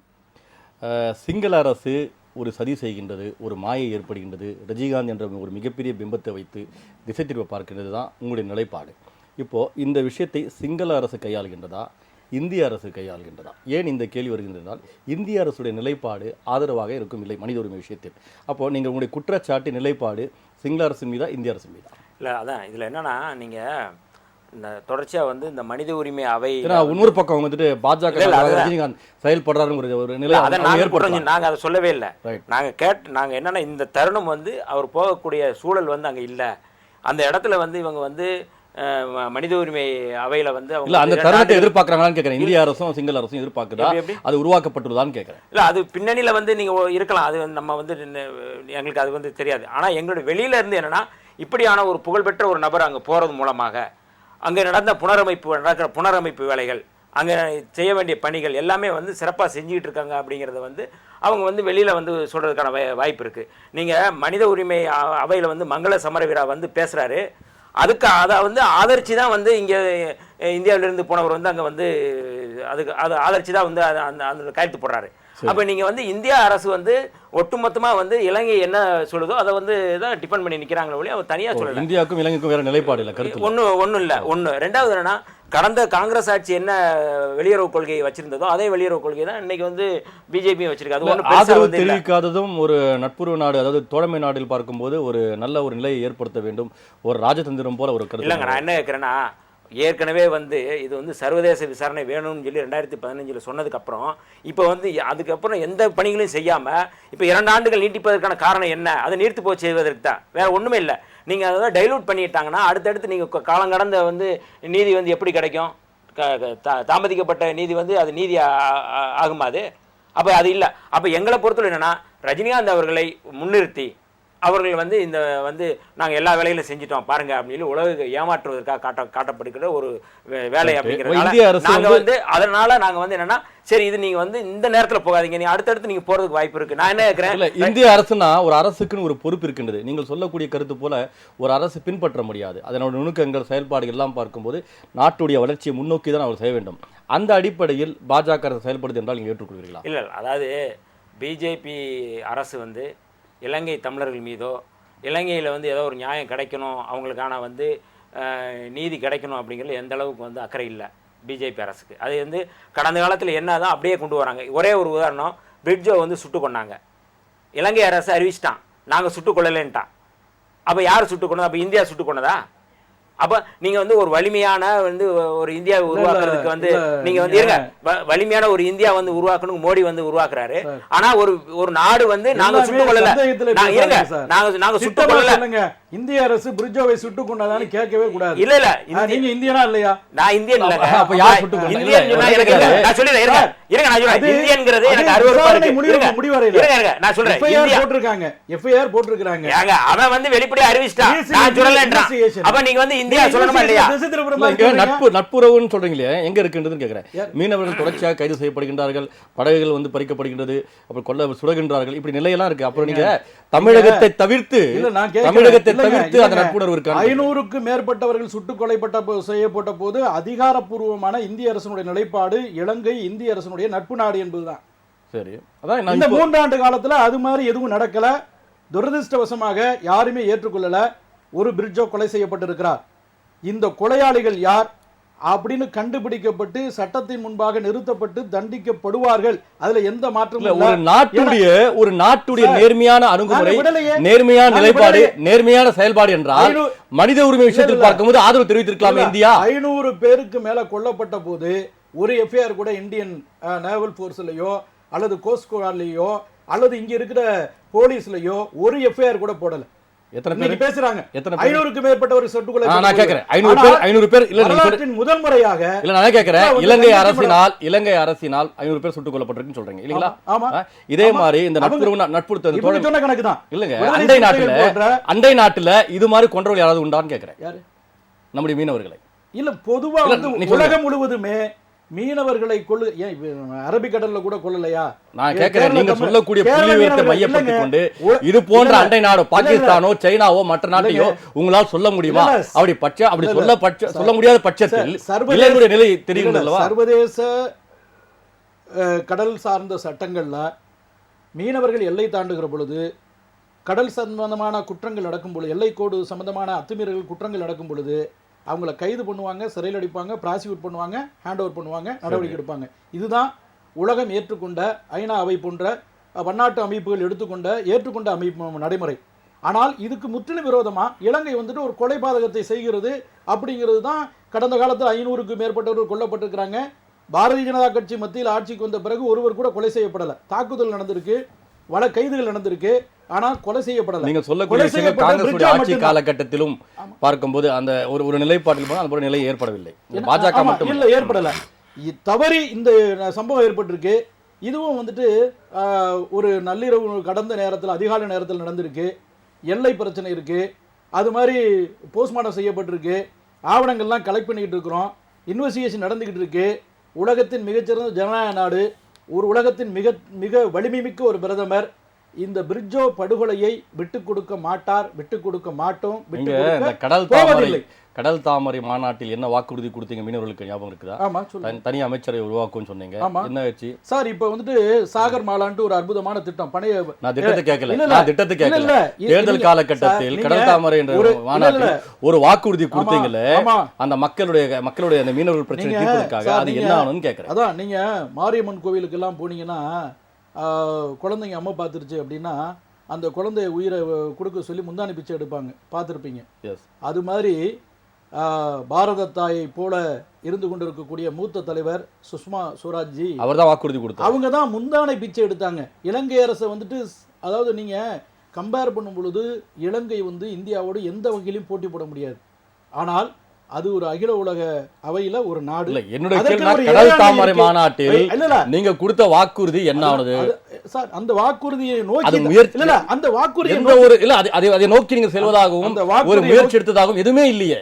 சிங்கள அரசு ஒரு சதி செய்கின்றது, ஒரு மாயை ஏற்படுகின்றது, ரஜினிகாந்த் என்ற ஒரு மிகப்பெரிய பிம்பத்தை வைத்து திசை திருப்ப பார்க்கின்றது தான் உங்களுடைய நிலைப்பாடு. இப்போது இந்த விஷயத்தை சிங்கள அரசு கையாளுகின்றதா, இந்திய அரசு கையாளுகின்றதா? ஏன் இந்த கேள்வி வருகின்றதால் இந்திய அரசுடைய நிலைப்பாடு ஆதரவாக இருக்கும் இல்லை மனித உரிமை விஷயத்தில். அப்போது நீங்கள் உங்களுடைய குற்றச்சாட்டு நிலைப்பாடு சிங்கள அரசின் மீதா இந்திய அரசின் மீதா? இல்லை, அதான் இதில் என்னன்னா, நீங்கள் இந்த தொடர்ச்சியாக வந்து இந்த மனித உரிமை அவை இன்னொரு பக்கம் வந்துட்டு பாஜக ரஜினிகாந்த் செயல்படுறாருங்கிற ஒரு நிலை நாங்கள் அதை சொல்லவே இல்லை. நாங்கள் என்னன்னா இந்த தருணம் வந்து அவர் போகக்கூடிய சூழல் வந்து அங்கே இல்லை. அந்த இடத்துல வந்து இவங்க வந்து மனித உரிமை அவையில் வந்து இல்ல அந்த தருணத்தை எதிர்பார்க்கறாங்களான்னு கேட்கறேன். இந்திய அரசும் சிங்கள அரசும் எதிர்பார்க்குதா, அது உருவாக்கப்பட்டுள்ளதான்னு கேட்கறேன். இல்லை அது பின்னணியில் வந்து நீங்கள் இருக்கலாம், அது நம்ம வந்து எங்களுக்கு அது வந்து தெரியாது. ஆனால் எங்களுடைய வெளியில இருந்து என்னன்னா இப்படியான ஒரு புகழ்பெற்ற ஒரு நபர் அங்கே போகிறது மூலமாக அங்கே நடக்கிற புனரமைப்பு வேலைகள், அங்கே செய்ய வேண்டிய பணிகள் எல்லாமே வந்து சிறப்பாக செஞ்சுக்கிட்டு இருக்காங்க அப்படிங்கிறத வந்து அவங்க வந்து வெளியில் வந்து சொல்கிறதுக்கான வாய்ப்பு இருக்குது. நீங்கள் மனித உரிமை அவையில் வந்து மங்கள சமரவீரா வந்து பேசுகிறாரு, அதுக்கு அதை வந்து ஆதரிச்சு தான் வந்து இங்கே இந்தியாவிலிருந்து போனவர் வந்து அங்கே வந்து அதை ஆதரிச்சு தான் வந்து அந்த கையெழுத்து போடுறாரு. அப்போ நீங்கள் வந்து இந்தியா அரசு வந்து ஒட்டுமொத்தமாக வந்து இலங்கை என்ன சொல்லுதோ அதை வந்து தான் டிபெண்ட் பண்ணி நிற்கிறாங்களே ஒழிய அவர் தனியாக சொல்லலை. இந்தியாவுக்கும் இலங்கைக்கும் வேற நிலைப்பாடு இல்லை, கருத்து ஒன்றும் இல்லை. ரெண்டாவது என்னன்னா, கடந்த காங்கிரஸ் ஆட்சி என்ன வெளியுறவு கொள்கையை வச்சிருந்ததோ அதே வெளியுறவு கொள்கை தான் இன்னைக்கு வந்து பிஜேபி வச்சிருக்கு. அது ஒன்றும் ஆதரவு தெரிவிக்காததும் ஒரு நட்புறவு நாடு, அதாவது தோழமை நாடில் பார்க்கும்போது ஒரு நல்ல ஒரு நிலையை ஏற்படுத்த வேண்டும், ஒரு ராஜதந்திரம் போல ஒரு கருத்து. இல்லைங்க, நான் என்ன கேட்குறேன்னா, ஏற்கனவே வந்து இது வந்து சர்வதேச விசாரணை வேணும்னு சொல்லி 2015 சொன்னதுக்கப்புறம் இப்போ வந்து அதுக்கப்புறம் எந்த பணிகளையும் செய்யாமல் இப்போ 2 ஆண்டுகள் நீட்டிப்பதற்கான காரணம் என்ன? அதை நீர்த்து போய் செய்வதற்கு தான், வேற ஒன்றுமே இல்லை. நீங்கள் அதை டைலூட் பண்ணிட்டாங்கன்னா அடுத்தடுத்து நீங்கள் காலங்கடந்த வந்து நீதி வந்து எப்படி கிடைக்கும்? தாமதிக்கப்பட்ட நீதி வந்து அது நீதி ஆகுமா? அது அப்போ அது இல்லை. அப்போ எங்களை பொறுத்தவரை என்னென்னா, ரஜினிகாந்த் அவர்களை முன்னிறுத்தி அவர்கள் வந்து இந்த வந்து நாங்கள் எல்லா வேலையிலும் செஞ்சிட்டோம் பாருங்க அப்படின்னு உலக ஏமாற்றுவதற்காக காட்டப்படுகிற ஒரு வேலை அப்படிங்கிறதுனால நாங்கள் வந்து அதனால நாங்கள் வந்து என்னன்னா, சரி இது நீங்க வந்து இந்த நேரத்தில் போகாதீங்க, நீங்க அடுத்தடுத்து நீங்க போறதுக்கு வாய்ப்பு இருக்கு. நான் என்ன கேட்கிறேன், இந்திய அரசுனா ஒரு அரசுக்குன்னு ஒரு பொறுப்பு இருக்கின்றது. நீங்கள் சொல்லக்கூடிய கருத்து போல ஒரு அரசு பின்பற்ற முடியாது. அதனோட நுணுக்கங்கள் செயல்பாடுகள் எல்லாம் பார்க்கும்போது நாட்டுடைய வளர்ச்சியை முன்னோக்கி தான் அவர் செய்ய வேண்டும். அந்த அடிப்படையில் பாஜக அரசு செயல்படுது என்றால் நீங்கள் ஏற்றுக்கொள்வீர்களா? இல்லை, அதாவது பிஜேபி அரசு வந்து இலங்கை தமிழர்கள் மீதோ இலங்கையில் வந்து ஏதோ ஒரு நியாயம் கிடைக்கணும், அவங்களுக்கான வந்து நீதி கிடைக்கணும் அப்படிங்கிறது எந்த அளவுக்கு வந்து அக்கறை இல்லை பிஜேபி அரசுக்கு. அது வந்து கடந்த காலத்தில் என்ன தான் அப்படியே கொண்டு வராங்க. ஒரே ஒரு உதாரணம், பிரிட்ஜோ வந்து சுட்டு கொண்டாங்க, இலங்கை அரசு அறிவிச்சிட்டான் நாங்கள் சுட்டு கொள்ளலைன்ட்டான். அப்போ யார் சுட்டு கொண்டது? அப்போ இந்தியா சுட்டு கொண்டதா? அப்போ நீங்கள் வந்து ஒரு வலிமையான வந்து ஒரு இந்தியாவை உருவாக்குறதுக்கு வந்து நீங்கள் வந்து இருங்க, வலிமையான ஒரு இந்தியா வந்து உருவாக்கணும் மோடி வந்து உருவாக்குறாரு. ஆனா ஒரு நாடு வந்து நாங்க சுட்டுக் கொள்ளல, நாங்க சுட்டுக் கொள்ளல. இந்திய அரசு பிரிட்ஜோவை சுட்டுக் கொண்டதான்னு கேட்கவே கூடாது. இல்ல இல்ல, நீங்க இந்தியனா இல்லையா? நான் இந்தியன் இல்லங்க. அப்ப யார் சுட்டுக் கொண்டது? இந்தியன் சொன்னா எனக்கு நான் சொல்றேன், இருங்க இருங்க, நான் சொல்றேன் இந்தியன்ங்கிறது எனக்கு அருவருப்பா இருக்கு. முடிவரையில இருங்க நான் சொல்றேன், எஃப்ஐஆர் போட்டுருக்காங்க, எஃப்ஐஆர் போட்டுருக்காங்க. ஏங்க அவன் வந்து வெளிப்படையா அறிவிச்சிட்டான், நான் சொல்லலன்றான். அப்ப நீங்க வந்து இந்தியா சொல்லணுமா இல்லையா? நட்புறவுன்னு சொல்றீங்களே, எங்க இருக்குன்றதுன்னு கேக்குறேன். மீனவர்கள் தொடர்ச்சியாக கைது செய்யப்படுகின்றார்கள், படகுகள் வந்து பறிக்கப்படுகின்றது, அப்புறம் கொல்ல சுடுகின்றார்கள், இப்படி நிலையெல்லாம் இருக்கு. அப்புறம் நீங்க தமிழகத்தை தவிர்த்து அந்த நட்புணர்வு இருக்கு. 500க்கு மேற்பட்டவர்கள் சுட்டுக் கொலைப்பட்ட செய்யப்பட்ட போது அதிகாரப்பூர்வமான இந்திய அரசினுடைய நிலைப்பாடு இலங்கை இந்திய அரசினுடைய நட்பு நாடு என்பதுதான். சரி, அதான் இந்த 3 ஆண்டு காலத்துல அது மாதிரி எதுவும் நடக்கல. துரதிருஷ்டவசமாக யாருமே ஏற்றுக்கொள்ளல. ஒரு பிரிட்ஜோ கொலை செய்யப்பட்டிருக்கிறார். இந்த கொலையாளிகள் யார் அப்படின்னு கண்டுபிடிக்கப்பட்டு சட்டத்தின் முன்பாக நிறுத்தப்பட்டு தண்டிக்கப்படுவார்கள். அதுல எந்த மாற்றமும் இல்ல. ஒரு நாட்டுடைய நேர்மையான அணுகுமுறை, நேர்மையான நிலைப்பாடு, நேர்மையான செயல்பாடு என்றால் மனித உரிமை விஷயத்தில் பார்க்கும்போது ஆதரவு தெரிவித்திருக்கலாம். இந்தியா 500 பேருக்கு மேல கொல்லப்பட்ட போது ஒரு எஃப்ஐஆர் கூட இந்தியன் நேவல் போர்ஸ்லயோ அல்லது கோஸ்ட் கார்ட்லயோ அல்லது இங்க இருக்கிற போலீஸ்லயோ ஒரு எஃப்ஐஆர் கூட போடல. எத்தனை பேர் பேசுறாங்க? 500க்கு மேற்பட்டவர் சுட்டுக்கொலை. நான் கேக்குறேன் 500 பேர் இல்ல, நீங்க முதல் முறையாக இல்ல நான் கேக்குறேன், இலங்கை அரசினால் 500 பேர் சுட்டுக் கொல்லப்பட்டிருக்குன்னு சொல்றீங்க இல்லீங்களா? இதே மாதிரி இந்த நட்புறவு சொன்ன கணக்கு தான். இல்லங்க, அண்டை நாட்டுல இது மாதிரி கொன்றவர்கள் யாராவது உண்டான்னு கேக்குறேன். யாரு? நம்முடைய மீனவர்களை இல்ல, பொதுவா வந்து உலகம் முழுவதுமே மீனவர்களை கொள்ளு. அரபிக்கடல்ல கூட கொள்ளலையா? நான் கேட்கிறேன், நீங்க சொல்லக்கூடிய புள்ளிவிவரத்தை மையப்படுத்திக் கொண்டு இது போன்ற அண்டை நாடோ பாகிஸ்தானோ சைனாவோ மற்ற நாட்டையோ உங்களால் சொல்ல முடியுமா? அப்படி சொல்ல முடியாத பட்சத்தில் இலங்கையுடைய நிலை தெரியும் அல்லவா? சர்வதேச கடல் சார்ந்த சட்டங்கள்ல மீனவர்கள் எல்லை தாண்டுகிற பொழுது, கடல் சம்பந்தமான குற்றங்கள் நடக்கும் பொழுது, எல்லை கோடு சம்பந்தமான அத்துமீறல் குற்றங்கள் நடக்கும் பொழுது அவங்கள கைது பண்ணுவாங்க, சிறையில் அடிப்பாங்க, ப்ராசிக்யூட் பண்ணுவாங்க, ஹேண்ட் ஓவர் பண்ணுவாங்க, நடவடிக்கை எடுப்பாங்க. இதுதான் உலகம் ஏற்றுக்கொண்ட ஐநா அவை போன்ற பன்னாட்டு அமைப்புகள் ஏற்றுக்கொண்ட அமைப்பு நடைமுறை. ஆனால் இதுக்கு முற்றிலும் விரோதமா இலங்கை வந்துட்டு ஒரு கொலை பாதகத்தை செய்கிறது அப்படிங்கிறது தான். கடந்த காலத்தில் 500க்கு மேற்பட்டவர்கள் கொல்லப்பட்டிருக்கிறாங்க. பாரதிய ஜனதா கட்சி மத்தியில் ஆட்சிக்கு வந்த பிறகு ஒருவர் கூட கொலை செய்யப்படலை. தாக்குதல் நடந்திருக்கு, கைதுகள் நடந்திருக்கு, ஆனா கொலை செய்யப்படல. நீங்க சொல்லக்கூடிய விஷயங்கள் காங்கிரசுடைய ஆட்சி காலகட்டத்திலும் பார்க்கும்போது அந்த ஒரு நிலைப்பாட்டில் போனால் அது ஒரு நிலை ஏற்படவில்லை. பாஜக மட்டும் இல்ல ஏற்படல. தவறி இந்த சம்பவம் ஏற்பட்டிருக்கு. இதுவும் வந்துட்டு ஒரு நள்ளிரவு கடந்த நேரத்தில், அதிகாலை நேரத்தில் நடந்திருக்கு. எல்லை பிரச்சனை இருக்கு. அது மாதிரி போஸ்ட்மார்ட்டம் செய்யப்பட்டிருக்கு. ஆவணங்கள்லாம் கலெக்ட் பண்ணிக்கிட்டு இருக்கிறோம். இன்வெஸ்டிகேஷன் நடந்துகிட்டு இருக்கு. உலகத்தின் மிகச்சிறந்த ஜனநாயக நாடு, ஒரு உலகத்தின் மிக மிக வலிமை மிக்க ஒரு பிரதமர் இந்த பிரிட்ஜோ படுகொலையை விட்டுக் கொடுக்க மாட்டார், விட்டுக் கொடுக்க மாட்டோம். கடல் தாமரை மாநாட்டில் என்ன வாக்குறுதி கொடுத்தீங்க மீனவர்களுக்கு ஞாபகம் இருக்குதா? ஆமா, தனி அமைச்சரை உருவாக்கும்னு சொன்னீங்க. என்ன ஆச்சு சார்? இப்ப வந்துட்டு சாகர் மாலான்ட்டு ஒரு அற்புதமான திட்டம். பழைய நான் திட்டத்தை கேட்கல. தேர்தல் காலகட்டத்தில் கடல் தாமரை என்ற மாநாட்டில் ஒரு வாக்குறுதி கொடுத்தீங்கல்ல, அந்த மக்களுடைய அந்த மீனவர்கள் பிரச்சனை தீர்ப்பதற்காக அது என்ன ஆகணும்னு கேட்கறேன். அதான் நீங்க மாரியம்மன் கோவிலுக்கு எல்லாம் போனீங்கன்னா குழந்தைங்க அம்மா பார்த்துருச்சு அப்படின்னா அந்த குழந்தைய உயிரை கொடுக்க சொல்லி முந்தானி பிச்சை எடுப்பாங்க, பார்த்துருப்பீங்க. அது மாதிரி பாரத தாயை போல இருந்து கொண்டிருக்கக்கூடிய மூத்த தலைவர் சுஷ்மா ஸ்வராஜ்ஜி அவர் தான் வாக்குறுதி கொடுத்தார். அவங்க தான் முந்தானை பிச்சை எடுத்தாங்க. இலங்கை அரசை வந்துட்டு, அதாவது நீங்க கம்பேர் பண்ணும் பொழுது இலங்கை வந்து இந்தியாவோடு எந்த வகையிலும் போட்டி போட முடியாது. ஆனால் அது ஒரு அகில உலக அவையில ஒரு நாடு. என்னுடைய கடல் தாமரை மாநாட்டில் நீங்க கொடுத்த வாக்குறுதி என்ன ஆனது சார்? அந்த வாக்குறுதியை நோக்கி அந்த வாக்குறுதி அதை நோக்கி நீங்க செல்வதாகவும் ஒரு முயற்சி எடுத்ததாகவும் எதுவுமே இல்லையே.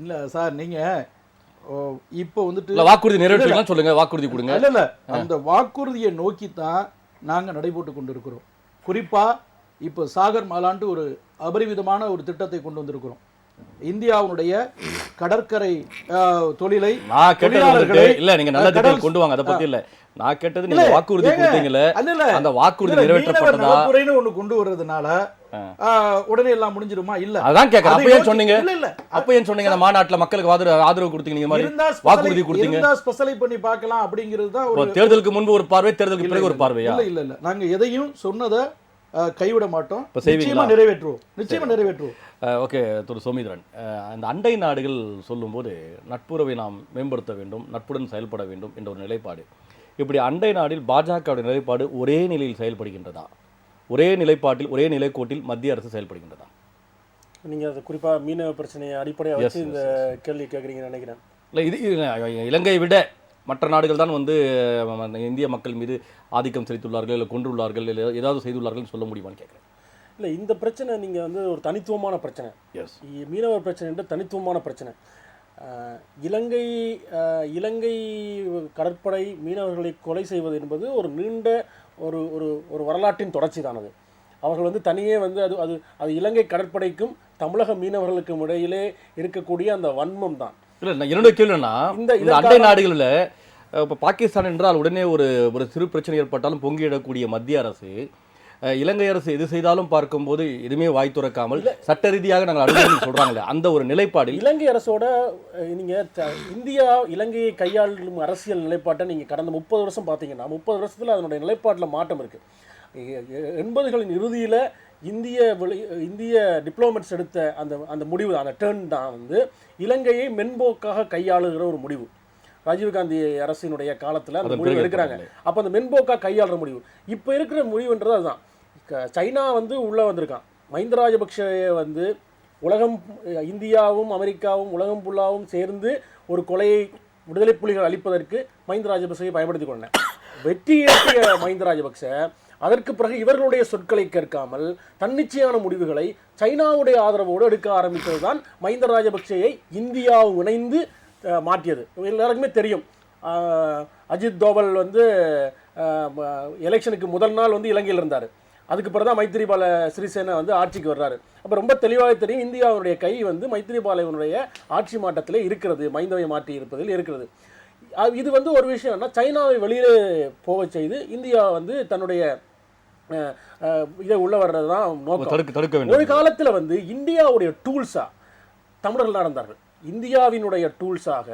இல்ல சார், நீங்க இப்போ வந்துட்டு வாக்குறுதி நிறைவேற்றலாம் சொல்லுங்க, வாக்குறுதி கொடுங்க. இல்ல அந்த வாக்குறுதியை நோக்கித்தான் நாங்க நடைபோட்டு கொண்டிருக்கிறோம். குறிப்பா இப்போ சாகர் மாலான்ட்டு ஒரு அபரிவிதமான ஒரு திட்டத்தை கொண்டு வந்திருக்கிறோம். இந்தியாவுடைய கடற்கரை தொழிலை இல்ல நீங்க நல்ல திட்டம் கொண்டு வாங்க, அதை பத்தி இல்ல நான் கேட்டது. நீங்க வாக்குறுதி கொடுத்தீங்கல்ல, அந்த வாக்குறுதி நிறைவேற்றப்பட்டதா ஒண்ணு கொண்டு வர்றதுனால உடனே எல்லாம் முடிஞ்சிருமா? இல்ல அதான் கேக்குறேன். அப்ப ஏன் சொன்னீங்க? அப்ப ஏன் சொன்னீங்க அந்த மாநாட்டுல மக்களுக்கு ஆதரவு கொடுத்தீங்க, நீங்க மாதிரி வாக்குறுதி கொடுத்தீங்க? ஸ்பெஷலை பண்ணி பார்க்கலாம் அப்படிங்கிறது தான். ஒரு தேர்தலுக்கு முன்பு ஒரு பார்வை, தேர்தலுக்கு பிறகு ஒரு பார்வையா? இல்ல நாங்க எதையும் சொன்னதை கைவிட மாட்டோம். நிச்சயமா நிறைவேற்றுவோம். ஓகே திரு சோமேந்திரன், அந்த அண்டை நாடுகள் சொல்லும்போது நட்புறவை நாம் மேம்படுத்த வேண்டும், நட்புடன் செயல்பட வேண்டும் என்ற ஒரு நிலைப்பாடு. இப்படி அண்டை நாடில் பாஜகவுடைய நிலைப்பாடு ஒரே நிலையில் செயல்படுகின்றதா? ஒரே நிலைப்பாட்டில் ஒரே நிலைக்கோட்டில் மத்திய அரசு செயல்படுகின்றதா? நீங்கள் அது குறிப்பாக மீனவ பிரச்சனையை அடிப்படையாக வச்சு இந்த கேள்வி கேட்குறீங்கன்னு நினைக்கிறேன். இல்லை, இது இலங்கையை விட மற்ற நாடுகள் தான் வந்து இந்திய மக்கள் மீது ஆதிக்கம் செலுத்தியுள்ளார்கள், இல்லை கொண்டுள்ளார்கள், இல்லை ஏதாவது செய்துள்ளார்கள் சொல்ல முடியுமான்னு கேட்குறேன். இல்லை, இந்த பிரச்சனை நீங்கள் வந்து ஒரு தனித்துவமான பிரச்சனை. மீனவர் பிரச்சனை தனித்துவமான பிரச்சனை. இலங்கை கடற்படை மீனவர்களை கொலை செய்வது என்பது ஒரு நீண்ட ஒரு ஒரு வரலாற்றின் தொடர்ச்சி தானது. அவர்கள் வந்து தனியே வந்து அது இலங்கை கடற்படைக்கும் தமிழக மீனவர்களுக்கும் இடையிலே இருக்கக்கூடிய அந்த வன்மம் தான். இல்லை, என்னுடைய கேள்வினா இந்த அண்டை நாடுகளில் இப்போ பாகிஸ்தான் என்றால் உடனே ஒரு சிறு பிரச்சனை ஏற்பட்டாலும் பொங்கிடக்கூடிய மத்திய அரசு, இலங்கை அரசு எது செய்தாலும் பார்க்கும்போது எதுவுமே வாய் துறக்காமல் சட்ட ரீதியாக நாங்கள் அனுமதி சொல்றாங்களே, அந்த ஒரு நிலைப்பாடு இலங்கை அரசோட இந்தியா இலங்கையை கையாளும் அரசியல் நிலைப்பாட்டை நீங்கள் கடந்த 30 வருஷம் பார்த்தீங்கன்னா 30 வருஷத்தில் அதனுடைய நிலைப்பாட்டில் மாற்றம் இருக்குது. 80களின் இறுதியில் இந்திய டிப்ளோமேட்ஸ் எடுத்த அந்த முடிவு, அந்த டேர்ன் தான் வந்து இலங்கையை மென்போக்காக கையாளுகிற ஒரு முடிவு. ராஜீவ்காந்தி அரசினுடைய காலத்தில் அந்த முடிவு எடுக்கிறாங்க. அப்போ அந்த மென்போக்காக கையாளுற முடிவு இப்போ இருக்கிற முடிவுன்றது அதுதான். சைனா வந்து உள்ளே வந்திருக்கான். மஹிந்த ராஜபக்ஷவை வந்து இந்தியாவும் அமெரிக்காவும் உலகம் ஃபுல்லாவும் சேர்ந்து ஒரு கொலையை விடுதலை புலிகள் அளிப்பதற்கு மஹிந்த ராஜபக்ஷவை பயன்படுத்தி கொண்டேன். வெற்றியேற்றிய மஹிந்த ராஜபக்ஷ அதற்கு பிறகு இவர்களுடைய சொற்களை கேட்காமல் தன்னிச்சையான முடிவுகளை சைனாவுடைய ஆதரவோடு எடுக்க ஆரம்பித்தது தான் மஹிந்த ராஜபக்ஷையை இந்தியாவும் இணைந்து மாற்றியது. எல்லாருக்குமே தெரியும். அஜித் தோவல் வந்து எலெக்ஷனுக்கு முதல் நாள் வந்து இலங்கையில் இருந்தார். அதுக்கு பிறகு தான் மைத்திரிபால சிறிசேனா வந்து ஆட்சிக்கு வர்றாரு. அப்போ ரொம்ப தெளிவாக தெரியும் இந்தியாவுடைய கை வந்து மைத்திரிபாலனுடைய ஆட்சி மாற்றத்திலே இருக்கிறது, மஹிந்தவை மாற்றி இருப்பதில் இருக்கிறது. இது வந்து ஒரு விஷயம்னா சைனாவை வெளியே போக செய்து இந்தியா வந்து தன்னுடைய இதை உள்ள வர்றது தான் நோக்கம். ஒரு காலத்தில் வந்து இந்தியாவுடைய டூல்ஸாக தமிழர்கள் நடந்தார்கள். இந்தியாவினுடைய டூல்ஸாக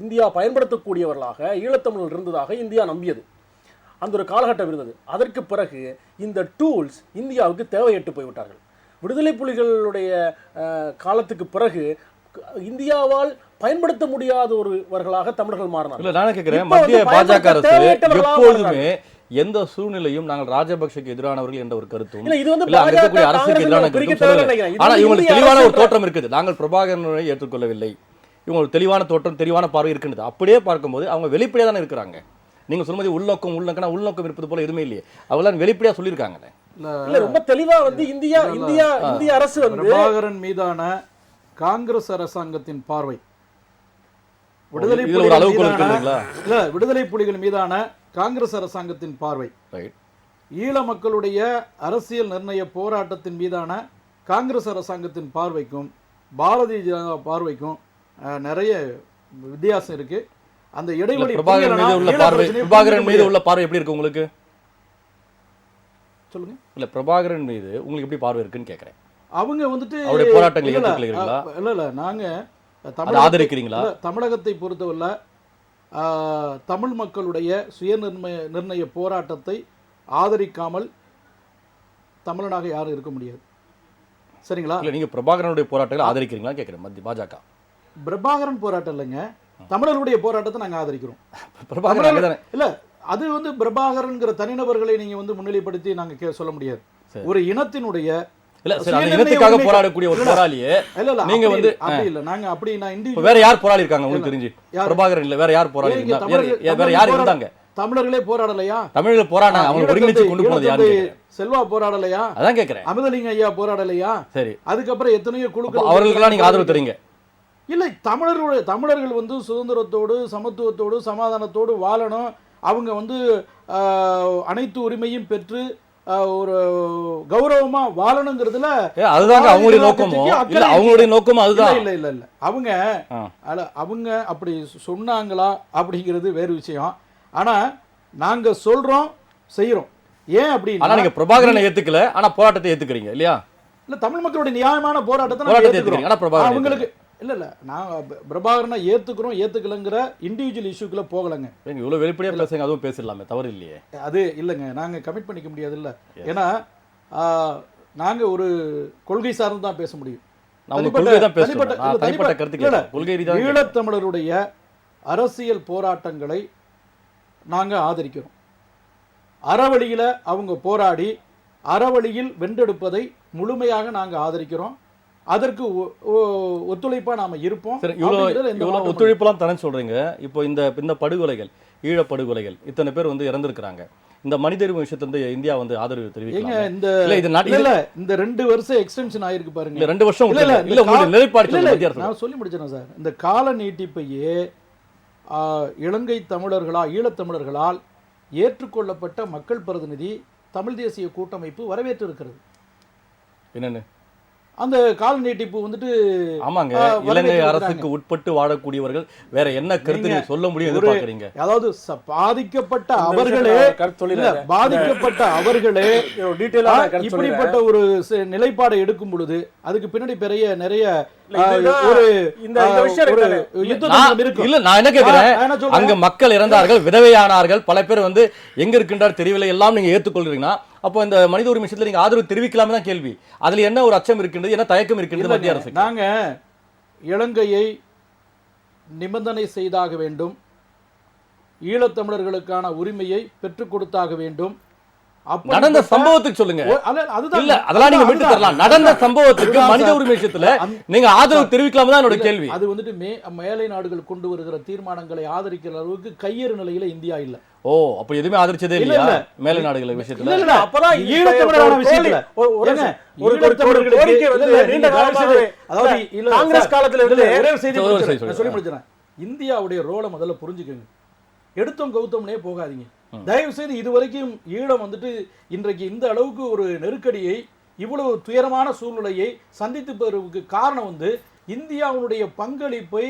இந்தியா பயன்படுத்தக்கூடியவர்களாக ஈழத்தமிழர்கள் இருந்ததாக இந்தியா நம்பியது. அந்த ஒரு காலகட்டம் இருந்தது. அதற்கு பிறகு இந்த டூல்ஸ் இந்தியாவுக்கு தேவையற்று போய்விட்டார்கள். விடுதலை புலிகளுடைய காலத்துக்கு பிறகு இந்தியாவால் பயன்படுத்த முடியாத ஒருவர்களாக தமிழர்கள் மாறினார்கள். இல்ல, நான் கேட்கிறேன், மத்திய பாஜக அரசு எப்பொழுதுமே எந்த சூழ்நிலையும் நாங்கள் ராஜபக்சேக்கு எதிரானவர்கள் என்ற ஒரு கருத்தும் இல்ல, இது வந்து இல்ல, அங்க இருக்கக்கூடிய பாஜக, அரசுக்கு எதிரான காங்கிரஸ் கருத்தும் பிரிக்க சொல்லல. தேவையில்லை. இது ஆனா வந்து இவங்களுக்கு இந்திய தெளிவான ஒரு அரசு தோற்றம் இருக்குது. நாங்கள் பிரபாகரனை ஏற்றுக்கொள்ளவில்லை, இவங்க ஒரு தெளிவான தோற்றம், தெளிவான பார்வை இருக்கின்றது. அப்படியே பார்க்கும்போது அவங்க வெளிப்படையா தானே இருக்கிறாங்க. நீங்க சொல்லும்போது உள்நோக்கம் இருப்பது போல எதுவுமே இல்லையே. அவங்களாம் வெளிப்படையா சொல்லியிருக்காங்க. இல்ல, ரொம்ப தெளிவா வந்து இந்திய அரசு வந்து பிரபாகரன் மீதான காங்கிரஸ் அரசாங்கத்தின் பார்வை, விடுதலை இதுல ஒரு அளவுக்கு இருக்குங்களா? விடுதலை புலிகள் மீதான காங்கிரஸ் அரசாங்கத்தின் பார்வை, ரைட், ஈழ மக்களுடைய அரசியல் நிர்ணய போராட்டத்தின் மீதான காங்கிரஸ் அரசாங்கத்தின் பார்வைக்கும் பாரதிய ஜனதா பார்வைக்கும் நிறைய வித்தியாசம் இருக்கு. அந்த இடைவெளி பிரபாகரன் மீது உள்ள பார்வை, பிரபாகரன் மீது உள்ள பார்வை எப்படி இருக்கு உங்களுக்கு? சொல்லுங்க. இல்ல, பிரபாகரன் மீது உங்களுக்கு எப்படி பார்வை இருக்குன்னு கேக்குறேன். அவங்க வந்துட்டு அவருடைய போராட்டங்களை ஏற்றுக்கொள்கிறீங்களா? இல்ல நாங்க ஆதரிக்கிறீங்களா? தமிழகத்தை பொறுத்தவரை தமிழ் மக்களுடைய சுய நிர்ணய போராட்டத்தை ஆதரிக்காமல் தமிழனாக யாரும் இருக்க முடியாது. சரிங்களா? இல்ல, நீங்க பிரபாகரனுடைய போராட்டங்களை ஆதரிக்கிறீங்களா கேக்குறேன். மத்திய பாஜக பிரபாகரன் போராட்டம் இல்லைங்க, தமிழர்களுடைய போராட்டத்தை நாங்க ஆதரிக்கிறோம். பிரபாகரன் இல்ல, அது வந்து பிரபாகரன்ங்கிற தனிநபர்களை நீங்க வந்து முன்னிலைப்படுத்தி நாங்க சொல்ல முடியாது. ஒரு இனத்தினுடைய இல்ல சார், அந்த இனத்துக்காக போராடக்கூடிய ஒரு போராளியே நீங்க வந்து அப்படி இல்ல, நாங்க அப்படி நான் வேற யார் போராளி இருக்காங்க உங்களுக்கு தெரிஞ்சு? பிரபாகரன் இல்ல, வேற யார் போராளி இருந்தாங்க? வேற யார் இருந்தாங்க? தமிழர்களே போராடலையா? தமிழர்கள் போராடினாங்க, அவங்க ஒருங்கிணைச்சு கொண்டு போனது யாரு? செல்வா போராடலையா? அதான் கேக்குறேன். அமிர்தலிங்க ஐயா போராடலையா? சரி, அதுக்கப்புறம் எத்தனையோ குழுக்கள், அவர்களுக்கெல்லாம் நீங்க ஆதரவு தரீங்க? இல்லை, தமிழர்கள் வந்து சுதந்திரத்தோடு சமத்துவத்தோடு சமாதானத்தோடு வாழணும், அவங்க வந்து அனைத்து உரிமையும் பெற்று ஒரு கௌரவமா வாழணுங்கிறதுல அதுதாங்க அவங்களுடைய நோக்கமும். இல்ல, அவங்களுடைய நோக்கமும் அதுதான். இல்ல இல்ல இல்ல அவங்க அப்படி சொன்னாங்களா அப்படிங்கிறது வேறு விஷயம். ஆனா நாங்க சொல்றோம், செய்யறோம். ஏன் அப்படின்னா நீங்க பிரபாகரனை ஏத்துக்கல, ஆனா போராட்டத்தை ஏத்துக்கிறீங்க இல்லையா? இல்ல, தமிழ் மக்களுடைய நியாயமான போராட்டத்தை அவங்களுக்கு இல்ல இல்ல நாங்க பிரபாகரனை ஏத்துக்கலங்கிற இண்டிவிஜுவல் இஷ்யூக்குள்ள போகலங்க. இவ்வளவு வெளிப்படையா பேசுங்க, அதுவும் பேசலாமே, தவறு இல்லையே. அது இல்லைங்க, நாங்க கமிட் பண்ணிக்க முடியாது இல்ல. ஏன்னா நாங்க ஒரு கொள்கை சார்ந்து தான் பேச முடியும். ஈழத்தமிழருடைய அரசியல் போராட்டங்களை நாங்க ஆதரிக்கிறோம். அறவழியில அவங்க போராடி அறவழியில் வென்றெடுப்பதை முழுமையாக நாங்க ஆதரிக்கிறோம். அதற்கு ஒத்துழைப்பா நாம இருப்போம். ஒத்துழைப்பெல்லாம் தரேன்னு சொல்றீங்க. இப்போ இந்த படுகொலைகள், ஈழப்படுகொலைகள், இத்தனை பேர் வந்து இறந்திருக்கிறாங்க. இந்த மனிதரிவு விஷயத்துல வந்து இந்தியா வந்து ஆதரவு தெரிவிக்கிறாங்க. இந்த 2 வருஷம் எக்ஸ்டென்ஷன் ஆயிருக்கு பாருங்க. 2 வருஷம் இல்ல, உங்களுடைய நிலைப்பாடு நான் சொல்லி முடிச்சேன் சார். இந்த கால நீட்டிப்பையே இலங்கை தமிழர்களா ஈழத்தமிழர்களால் ஏற்றுக்கொள்ளப்பட்ட மக்கள் பிரதிநிதி தமிழ் தேசிய கூட்டமைப்பு வரவேற்று இருக்கிறது. என்னன்னு அந்த கால நீட்டிப்பு வந்துட்டு ஆமாங்க, இலங்கை அரசுக்கு உட்பட்டு வாழக்கூடியவர்கள் வேற என்ன கருத்து நீங்க சொல்ல முடியும் எதிர்பார்க்கறீங்க? அதாவது பாதிக்கப்பட்ட அவர்களே இப்படிப்பட்ட ஒரு நிலைப்பாடை எடுக்கும் பொழுது அதுக்கு பின்னாடி நிறைய ஒரு இல்ல, நான் என்ன கேக்குறேன், அங்க மக்கள் இறந்தார்கள், விதவையானார்கள், பல பேர் வந்து எங்க இருக்கின்றார் தெரியவில்லை, எல்லாம் நீங்க ஏற்றுக்கொள்றீங்கன்னா அப்போ இந்த மனித உரிமை விஷயத்துல நீங்க ஆதரவு தெரிவிக்கலாமே தான் கேள்வி. அதுல என்ன ஒரு அச்சம் இருக்கின்றது, என்ன தயக்கம் இருக்கின்றது மத்திய அரசு? நாங்க இலங்கையை நிபந்தனை செய்தாக வேண்டும், ஈழத்தமிழர்களுக்கான உரிமையை பெற்றுக் கொடுத்தாக வேண்டும். நடந்த சம்பவத்துக்கு சொல்லுங்க. இல்ல, அதெல்லாம் நீங்க விட்டு தரலாம். நடந்த சம்பவத்துக்கு மனித உரிமை விஷயத்துல நீங்க ஆதரவு தெரிவிக்கலாமா தான் என்னோட கேள்வி. அது வந்துட்டு மேலை நாடுகள் கொண்டு வருகிற தீர்மானங்களை ஆதரிக்கிற அளவுக்கு கையேறு நிலையில இந்தியா இல்ல. ஓ, அப்ப எதுவுமே ஆதரிச்சதே இல்லையா மேலை நாடுகள் விஷயத்துல? காங்கிரஸ் காலத்துல சொல்லி முடிச்சிடறேன். இந்தியாவுடைய ரோலை முதல்ல புரிஞ்சுக்கங்க. எடுத்தோம் கௌத்தம்னே போகாதீங்க தயவு செய்து. இதுவரைக்கும் ஈழம் வந்துட்டு இன்றைக்கு இந்த அளவுக்கு ஒரு நெருக்கடியை, இவ்வளவு துயரமான சூழ்நிலையை சந்தித்து பெறுவதற்கு காரணம் வந்து இந்தியாவுடைய பங்களிப்பை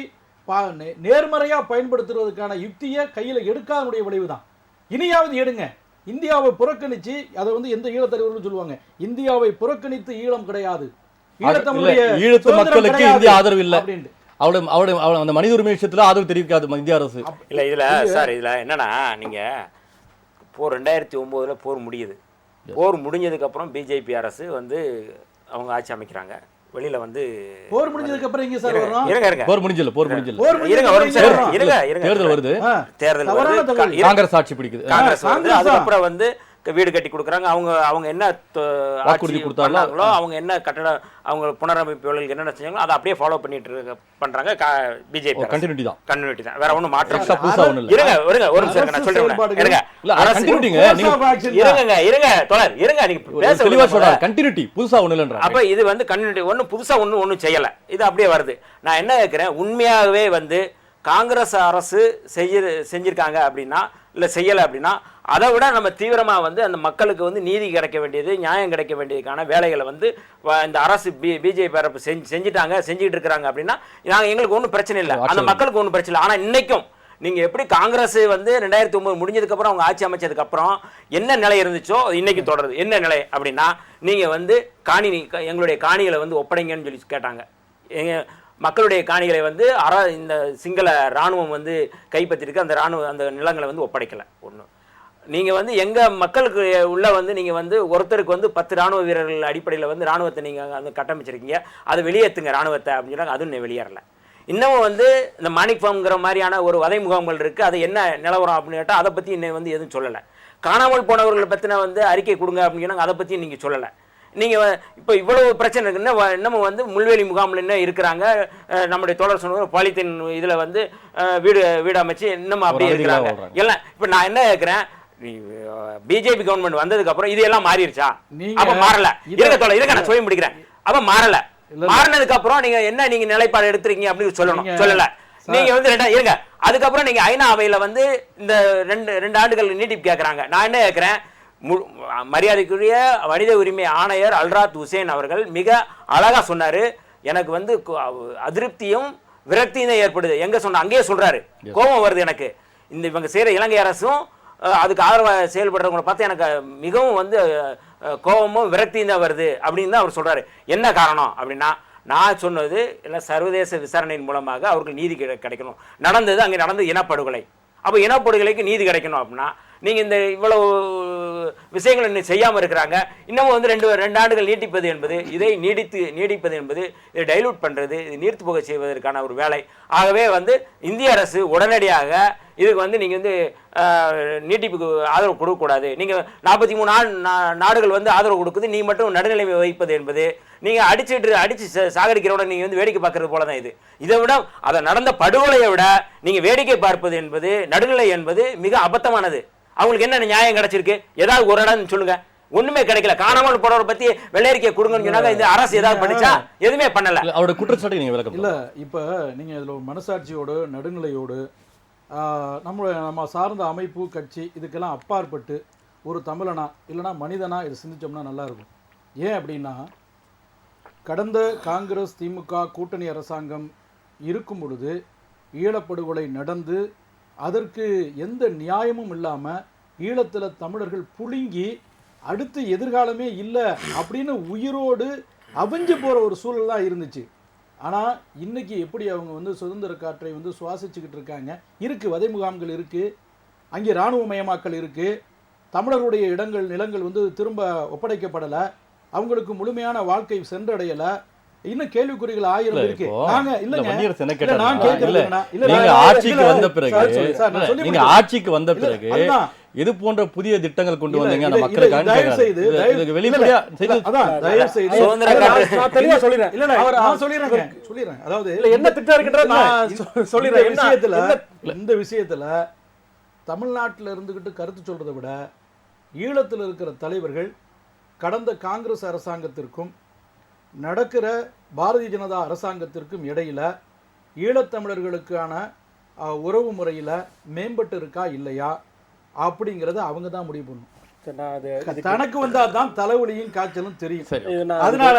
நேர்மறையா பயன்படுத்துவதற்கான யுக்தியை கையில எடுக்காதனுடைய விளைவுதான். இனியாவது எடுங்க. இந்தியாவை புறக்கணிச்சு அதை வந்து எந்த ஈழத்தலைவர்கள் சொல்லுவாங்க, இந்தியாவை புறக்கணித்து ஈழம் கிடையாது, ஈழத்து மக்களுக்கு இந்தியா ஆதரவு இல்லை அப்படின்ட்டு அந்த மனித உரிமை விஷயத்துல ஆதரவு தெரிவிக்காது இந்திய அரசு. இல்ல இதுல சார், இதுல என்னன்னா, நீங்க 2009 போர் முடியுது. போர் முடிஞ்சதுக்கு அப்புறம் பிஜேபி அரசு வந்து அவங்க ஆட்சி அமைக்கிறாங்க. வெளியில வந்து போர் முடிஞ்சதுக்கு அப்புறம் எங்க சார் வரும்? இருங்க போர் முடிஞ்சல போர் இருங்க ஒரு நிமிஷம் இருங்க தேர்தல் வருது, தேர்தல் தவறான வருது, தகவல். காங்கிரஸ் ஆட்சி பிடிக்குது, காங்கிரஸ் வந்து அதுக்கப்புறம் வந்து வீடு கட்டி கொடுக்குறாங்க. அவங்க என்ன வாக்குறுதி கொடுத்தாங்களோ, அவங்க என்ன கட்டட அவங்க புனரமைப்பு வேலைகளுக்கு என்னென்ன செஞ்சாங்களோ அதை அப்படியே ஃபாலோ பண்ணிட்டு பண்றாங்க. பிஜேபி கண்டினியூட்டி தான், கன்டினியூட்டி தான், வேற ஒன்றும் மாற்றம் எக்ஸ்ட்ரா புதுசா ஒண்ணும் இல்ல. இருங்க ஒரு நிமிஷம் நான் சொல்றேன். இருங்க இல்ல கண்டினியூட்டிங்க, நீங்க இருங்க தோழர் இருங்க, நீங்க பேச தெளிவா சொல்றீங்க. கண்டினியூட்டி புதுசா ஒண்ணும் இல்லன்ற. அப்ப இது வந்து கன்டினியூட்டி ஒன்றும் புதுசா ஒன்றும் செய்யல, இது அப்படியே வருது. நான் என்ன கேட்கிறேன், உண்மையாகவே வந்து காங்கிரஸ் அரசு செஞ்சிருக்காங்க அப்படின்னா இல்லை செய்யலை அப்படின்னா அதை விட நம்ம தீவிரமாக வந்து அந்த மக்களுக்கு வந்து நீதி கிடைக்க வேண்டியது, நியாயம் கிடைக்க வேண்டியதுக்கான வேலைகளை வந்து இந்த அரசு பிஜேபி அரசு செஞ்சுக்கிட்டு இருக்கிறாங்க அப்படின்னா எங்களுக்கு ஒன்றும் பிரச்சனை இல்லை, அந்த மக்களுக்கு ஒன்றும் பிரச்சனை இல்லை. ஆனால் இன்னைக்கும் நீங்கள் எப்படி காங்கிரஸ் வந்து 2009 முடிஞ்சதுக்கப்புறம் அவங்க ஆட்சி அமைச்சதுக்கப்புறம் என்ன நிலை இருந்துச்சோ இன்னைக்கு தொடருது. என்ன நிலை அப்படின்னா, நீங்கள் வந்து எங்களுடைய காணிகளை வந்து ஒப்படைங்கன்னு சொல்லி கேட்டாங்க. மக்களுடைய காணிகளை வந்து இந்த சிங்கள இராணுவம் வந்து கைப்பற்றிருக்கு, அந்த நிலங்களை வந்து ஒப்படைக்கலை. ஒன்று, நீங்கள் வந்து எங்கள் மக்களுக்கு உள்ள வந்து நீங்கள் வந்து ஒருத்தருக்கு வந்து 10 இராணுவ வீரர்கள் அடிப்படையில் வந்து இராணுவத்தை நீங்கள் வந்து கட்டமைச்சிருக்கீங்க, அதை வெளியேற்றுங்க இராணுவத்தை அப்படின்னு சொன்னாங்க. அதுவும் வெளியேறலை. இன்னமும் வந்து இந்த மாணிக் ஃபார்ம்ங்கிற மாதிரியான ஒரு வதை முகாம்கள் இருக்குது, அது என்ன நிலவரம் அப்படின்னு கேட்டால் அதை பற்றி இன்னும் வந்து எதுவும் சொல்லலை. காணாமல் போனவர்களை பற்றின வந்து அறிக்கை கொடுங்க அப்படின்னு சொன்னாங்க, அதை பற்றி நீங்கள் சொல்லலை. நீங்கள் இப்போ இவ்வளவு பிரச்சனை இருக்குன்னா இன்னமும் வந்து முள்வேலி முகாமில் இன்னும் இருக்கிறாங்க. நம்முடைய தோழர் சொன்ன பாலித்தீன் இதில் வந்து வீடு அமைச்சு இன்னமும் அப்படியே இருக்கிறாங்க எல்லாம். இப்போ நான் என்ன கேட்குறேன், பிஜேபி கவர்மெண்ட் வந்ததுக்கு அப்புறம் இது எல்லாம் மாறிடுச்சா? அப்ப மாறல. இருக்க நான் சொல்லி முடிக்கிறேன். அப்ப மாறல. மாறினதுக்கு அப்புறம் நீங்க நிலைப்பாடு எடுத்துறீங்க அப்படின்னு சொல்லல. நீங்க வந்து இருங்க, அதுக்கப்புறம் நீங்க ஐநா அவையில வந்து இந்த 2 ஆண்டுகள் நீட்டிப்பு கேட்கறாங்க. நான் என்ன கேட்கிறேன், மரியாதைக்குரிய மனித உரிமை ஆணையர் அல்ராத் ஹுசேன் அவர்கள் மிக அழகா சொன்னாரு. எனக்கு வந்து அதிருப்தியும் விரக்தியும் ஏற்படுது. எங்க சொன்ன அங்கேயே சொல்றாரு, கோபம் வருது எனக்கு. இவங்க செய்யற இலங்கை அரசும் அதுக்கு ஆதரவாக செயல்படுறவங்களை பார்த்து எனக்கு மிகவும் வந்து கோபமும் விரக்தியும் தான் வருது அப்படின்னு தான் அவர் சொல்றாரு. என்ன காரணம் அப்படின்னா, நான் சொன்னது இல்லை, சர்வதேச விசாரணையின் மூலமாக அவருக்கு நீதி கிடைக்கணும். நடந்தது அங்கே நடந்து இனப்படுகொலை. அப்போ இனப்படுகொலைக்கு நீதி கிடைக்கணும் அப்படின்னா நீங்கள் இந்த இவ்வளவு விஷயங்கள் இன்னும் செய்யாமல் இருக்கிறாங்க. இன்னமும் வந்து 2 ஆண்டுகள் நீட்டிப்பது என்பது, இதை நீடிப்பது என்பது, இதை டைலூட் பண்ணுறது, இது நீர்த்து போக செய்வதற்கான ஒரு வேலை. ஆகவே வந்து இந்திய அரசு உடனடியாக இதுக்கு வந்து நீங்கள் வந்து நீட்டிப்புக்கு ஆதரவு கொடுக்கக்கூடாது. நீங்கள் 43 நாடுகள் வந்து ஆதரவு கொடுக்குது, நீ மட்டும் நடுநிலைமை வைப்பது என்பது, நீங்கள் அடிச்சு சாகடிக்கிறோட நீங்கள் வந்து வேடிக்கை பார்க்கறது போல தான் இது. இதை விட அதை நடந்த படுகொலையை விட நீங்கள் வேடிக்கை பார்ப்பது என்பது, நடுநிலை என்பது மிக அபத்தமானது. அவங்களுக்கு என்ன நியாயம் கிடைச்சிருக்கு? ஏதாவது ஒரு இடம் சொல்லுங்க. ஒண்ணுமே கிடைக்கல. காணாமல் போறவரை பத்தி வெள்ளரிக்கை கொடுங்கன்னு சொன்னாங்க. இந்த அரசு ஏதாவது பண்ணிச்சா? எதுவுமே பண்ணல. அவரோட குற்றச்சாட்டு நீங்க விளக்கம் இல்ல. இப்ப நீங்க இதுல மனசாட்சியோடு நடுநிலையோடு நம்ம சார்ந்த அமைப்பு கட்சி இதுக்கெல்லாம் அப்பாற்பட்டு ஒரு தமிழனா இல்லைனா மனிதனா இது சிந்திச்சோம்னா நல்லா இருக்கும். ஏன் அப்படின்னா, கடந்த காங்கிரஸ் திமுக கூட்டணி அரசாங்கம் இருக்கும் பொழுது ஈழப்படுகொலை நடந்து அதற்கு எந்த நியாயமும் இல்லாமல் ஈழத்தில் தமிழர்கள் புழுங்கி அடுத்து எதிர்காலமே இல்லை அப்படின்னு உயிரோடு அவிஞ்சு போகிற ஒரு சூழல் தான் இருந்துச்சு. ஆனால் இன்னைக்கு எப்படி அவங்க வந்து சுதந்திர காற்றை வந்து சுவாசிச்சுக்கிட்டு இருக்காங்க. இருக்குது, வதை முகாம்கள் இருக்குது, அங்கே இராணுவமயமாக்கல் இருக்குது, தமிழருடைய நிலங்கள் வந்து திரும்ப ஒப்படைக்கப்படலை, அவங்களுக்கு முழுமையான வாழ்க்கை சென்றடையலை, இன்னும் கேள்விக்குறிகள் 1000 இருக்கு. ஆட்சிக்கு வந்த பிறகு இது போன்ற புதிய திட்டங்கள் கொண்டு வந்தீங்க இந்த விஷயத்துல தமிழ்நாட்டில் இருந்துகிட்டு கருத்து சொல்றதை விட ஈழத்தில் இருக்கிற தலைவர்கள் கடந்த காங்கிரஸ் அரசாங்கத்திற்கும் நடக்கிற பாரதிய ஜனதா அரசாங்கத்திற்கும் இடையில ஈழத்தமிழர்களுக்கான உறவு முறையில் மேம்பட்டு இருக்கா இல்லையா அப்படிங்கிறத அவங்க தான் முடிவு பண்ணும். தனக்கு வந்தா தான் தலைவலியும் காய்ச்சலும் தெரியும். அதனால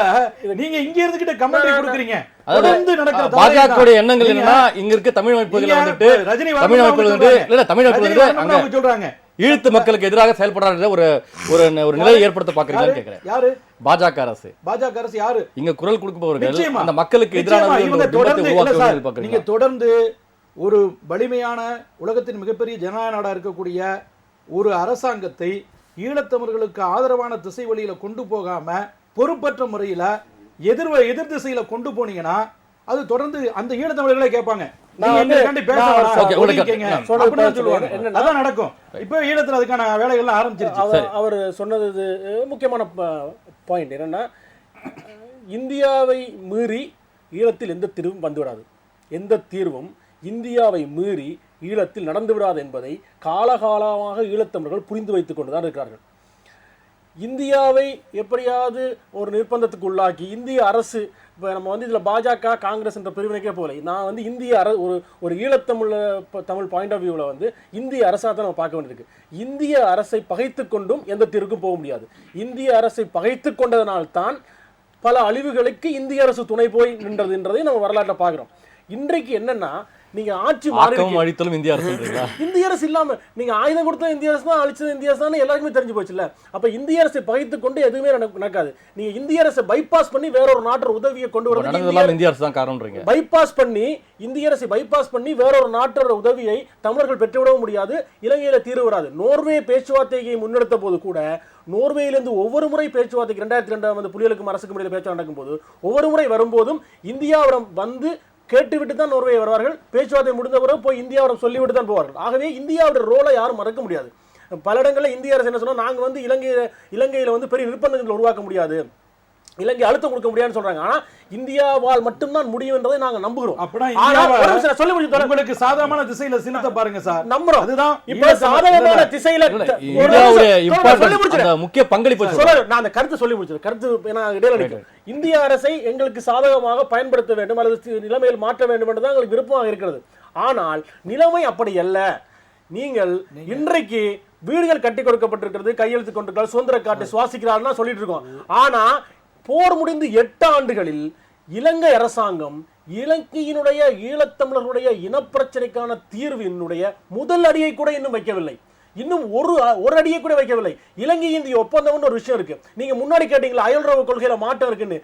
நீங்க இங்க இருந்துகிட்ட கமெண்ட் கொடுக்குறீங்க. பாஜக எண்ணங்கள் என்னன்னா, இங்க இருக்க தமிழ் அமைப்புகள் வந்துட்டு தமிழ் அமைப்புகள் சொல்றாங்க ஈழத்து மக்களுக்கு எதிராக செயல்படுறாங்க. ஒரு நிலையை ஏற்படுத்த பாக்குறீங்கன்னு கேக்குறேன். யாரு? பாஜக அரசு. பாஜக அரசு யாரு? இங்க குரல் கொடுப்பவர்கள் அந்த மக்களுக்கு எதிரான. நீங்க தொடர்ந்து ஒரு வலிமையான உலகத்தின் மிகப்பெரிய ஜனநாயக நாடா இருக்கக்கூடிய ஒரு அரசாங்கத்தை ஈழத்தமிழர்களுக்கு ஆதரவான திசை வழியில கொண்டு போகாம பொறுப்பற்ற முறையில எதிர் திசையில கொண்டு போனீங்கன்னா அது தொடர்ந்து அந்த ஈழத்தமிழர்களே கேட்பாங்க. நான் வந்து Okay, உங்களுக்கு அதான் நடக்கும். இப்போ ஈழத்துல அதுக்கான வேலைகள்லாம் ஆரம்பிச்சிருச்சு. அவர் சொன்னது முக்கியமான பாயிண்ட் என்னன்னா, இந்தியாவை மீறி ஈழத்தில் எந்த தீர்வும் வந்துவிடாது, எந்த தீர்வும் இந்தியாவை மீறி ஈழத்தில் நடந்து விடாது என்பதை காலகாலமாக ஈழத்தமிழர்கள் புரிந்து வைத்துக் கொண்டுதான் இருக்கிறார்கள். இந்தியாவை எப்படியாவது ஒரு நிர்பந்தத்துக்கு உள்ளாக்கி இந்திய அரசு, இப்போ நம்ம வந்து இதில் பாஜக காங்கிரஸ் என்ற பிரிவினைக்கே போகலை, நான் வந்து இந்திய ஒரு தமிழ் பாயிண்ட் ஆஃப் வியூவில் வந்து இந்திய அரசாக தான் நம்ம பார்க்க வேண்டியிருக்கு. இந்திய அரசை பகைத்து கொண்டும் எந்த தீர்வுக்கும் போக முடியாது. இந்திய அரசை பகைத்து கொண்டதனால்தான் பல அழிவுகளுக்கு இந்திய அரசு துணை போய் நின்றதுன்றதை நம்ம வரலாற்றை பார்க்குறோம். இன்றைக்கு என்னன்னா, நீங்க ஆட்சி அழித்தலும் இந்திய அரசு, இந்திய அரசு இல்லாம நீங்க ஆயுதம் கொடுத்த இந்திய அரசு தான், அழிச்சது இந்திய அரசு தான் எல்லாருக்குமே தெரிஞ்சு போச்சுல்ல. அப்ப இந்திய அரசை பகைத்து கொண்டு எதுவுமே நடக்காது. நீங்க இந்திய அரசை பைபாஸ் பண்ணி வேற ஒரு நாட்டு உதவியை கொண்டு வரது இந்திய அரசு தான் காரணம்ன்றீங்க. பைபாஸ் பண்ணி இந்திய அரசை பைபாஸ் பண்ணி வேற ஒரு நாட்டோட உதவியை தமிழர்கள் பெற்றுவிடவும் முடியாது. இலங்கையில தீர்வு வராது. நோர்வே பேச்சுவார்த்தையை முன்னெடுத்த போது கூட நோர்வேயிலிருந்து ஒவ்வொரு முறை பேச்சுவார்த்தைக்கு 2002 புலிகளுக்கும் அரசுக்கும் இடையில பேச்சு நடக்கும் போது ஒவ்வொரு முறை வரும்போதும் இந்தியாவிடம் வந்து கேட்டுவிட்டு தான் நோர்வே வருவார்கள். பேச்சுவார்த்தை முடிந்த பிறகு போய் இந்தியாவிடம் சொல்லிவிட்டு தான் போவார்கள். ஆகவே இந்தியாவோட ரோலை யாரும் மறக்க முடியாது. பல இடங்களில் இந்திய அரசு என்ன சொன்னா, நாங்க வந்து இலங்கையில வந்து பெரிய நிர்பந்தங்களை உருவாக்க முடியாது, இலங்கை அழுத்தம் கொடுக்க முடியாதுன்னு சொல்றாங்க. ஆனா இந்தியாவால் மட்டும்தான் முடியும் என்பதை நாங்க நம்புகிறோம். உங்களுக்கு சாதகமான திசையில சின்னத்தை பாருங்க சார், நம்புறோம். அதுதான் இப்ப சாதகமான திசையில முக்கிய பங்களிப்பு. நான் அந்த கருத்து சொல்லி முடிச்சது, கருத்து இடையில நிற்கும். இந்திய அரசை எங்களுக்கு சாதகமாக பயன்படுத்த வேண்டும் அல்லது நிலைமையில் மாற்ற வேண்டும் என்றுதான் எங்களுக்கு விருப்பமாக இருக்கிறது. ஆனால் நிலைமை அப்படி அல்ல. நீங்கள் இன்றைக்கு வீடுகள் கட்டி கொடுக்கப்பட்டிருக்கிறது, கையெழுத்து கொண்டிருக்கிறார், சுதந்திர காட்டை சுவாசிக்கிறார்னா சொல்லிட்டு இருக்கோம். ஆனா போர் முடிந்து 8 ஆண்டுகளில் இலங்கை அரசாங்கம் இலங்கையினுடைய ஈழத்தமிழர்களுடைய இனப்பிரச்சனைக்கான தீர்வினுடைய முதல் அடியை கூட இன்னும் வைக்கவில்லை. இன்னும் ஒரு அடியை கூட வைக்கவில்லை. இலங்கை இந்திய ஒப்பந்தம்னு ஒரு விஷயம் இருக்கு. நீங்க முன்னாடி கேட்டீங்களா அயல்ரவு கொள்கையில மாற்றம் இருக்குன்னு.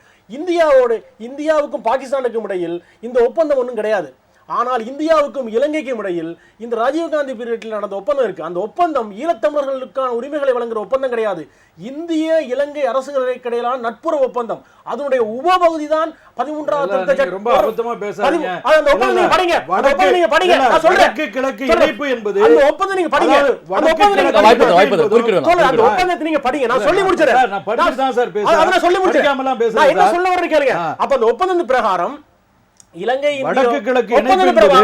இந்தியாவுக்கும் பாகிஸ்தானுக்கும் இடையில் இந்த ஒப்பந்தம் ஒன்றும் கிடையாது. ஆனால் இந்தியாவுக்கும் இலங்கைக்கும் இடையில் இந்த ராஜீவ்காந்தி பீரியட்ல நடந்த ஒப்பந்தம் இருக்கு. அந்த ஒப்பந்தம் ஈழத்தமிழர்களுக்கான உரிமைகளை வழங்குற ஒப்பந்தம் கிடையாது. இந்திய இலங்கை அரசுகளுக்கு இடையிலான நட்புறவு ஒப்பந்தம். அதனுடைய உபபகுதி தான் 13வது. ரொம்ப அபத்தமா பேசாதீங்க. அந்த ஒப்பந்தம் நீங்க படிங்க. அந்த ஒப்பந்தம் நீங்க படிங்க. நான் சொல்றேன், கிழக்கு இணைப்பு என்பது அந்த ஒப்பந்தம் நீங்க படிங்க. அந்த ஒப்பந்தம் நீங்க படிங்க. அந்த ஒப்பந்தத்தை நீங்க படிங்க. நான் சொல்லி முடிச்சறேன். நான் படிச்சு தான் சார் பேசுறேன். அத சொல்லி முடிக்காமலாம் பேசுறேன். நான் என்ன சொல்ல வரேன்னு கேளுங்க. அப்ப அந்த ஒப்பந்தத்தின் பிரகாரம் இலங்கை வடக்கு கிழக்கு இணைப்பு என்பது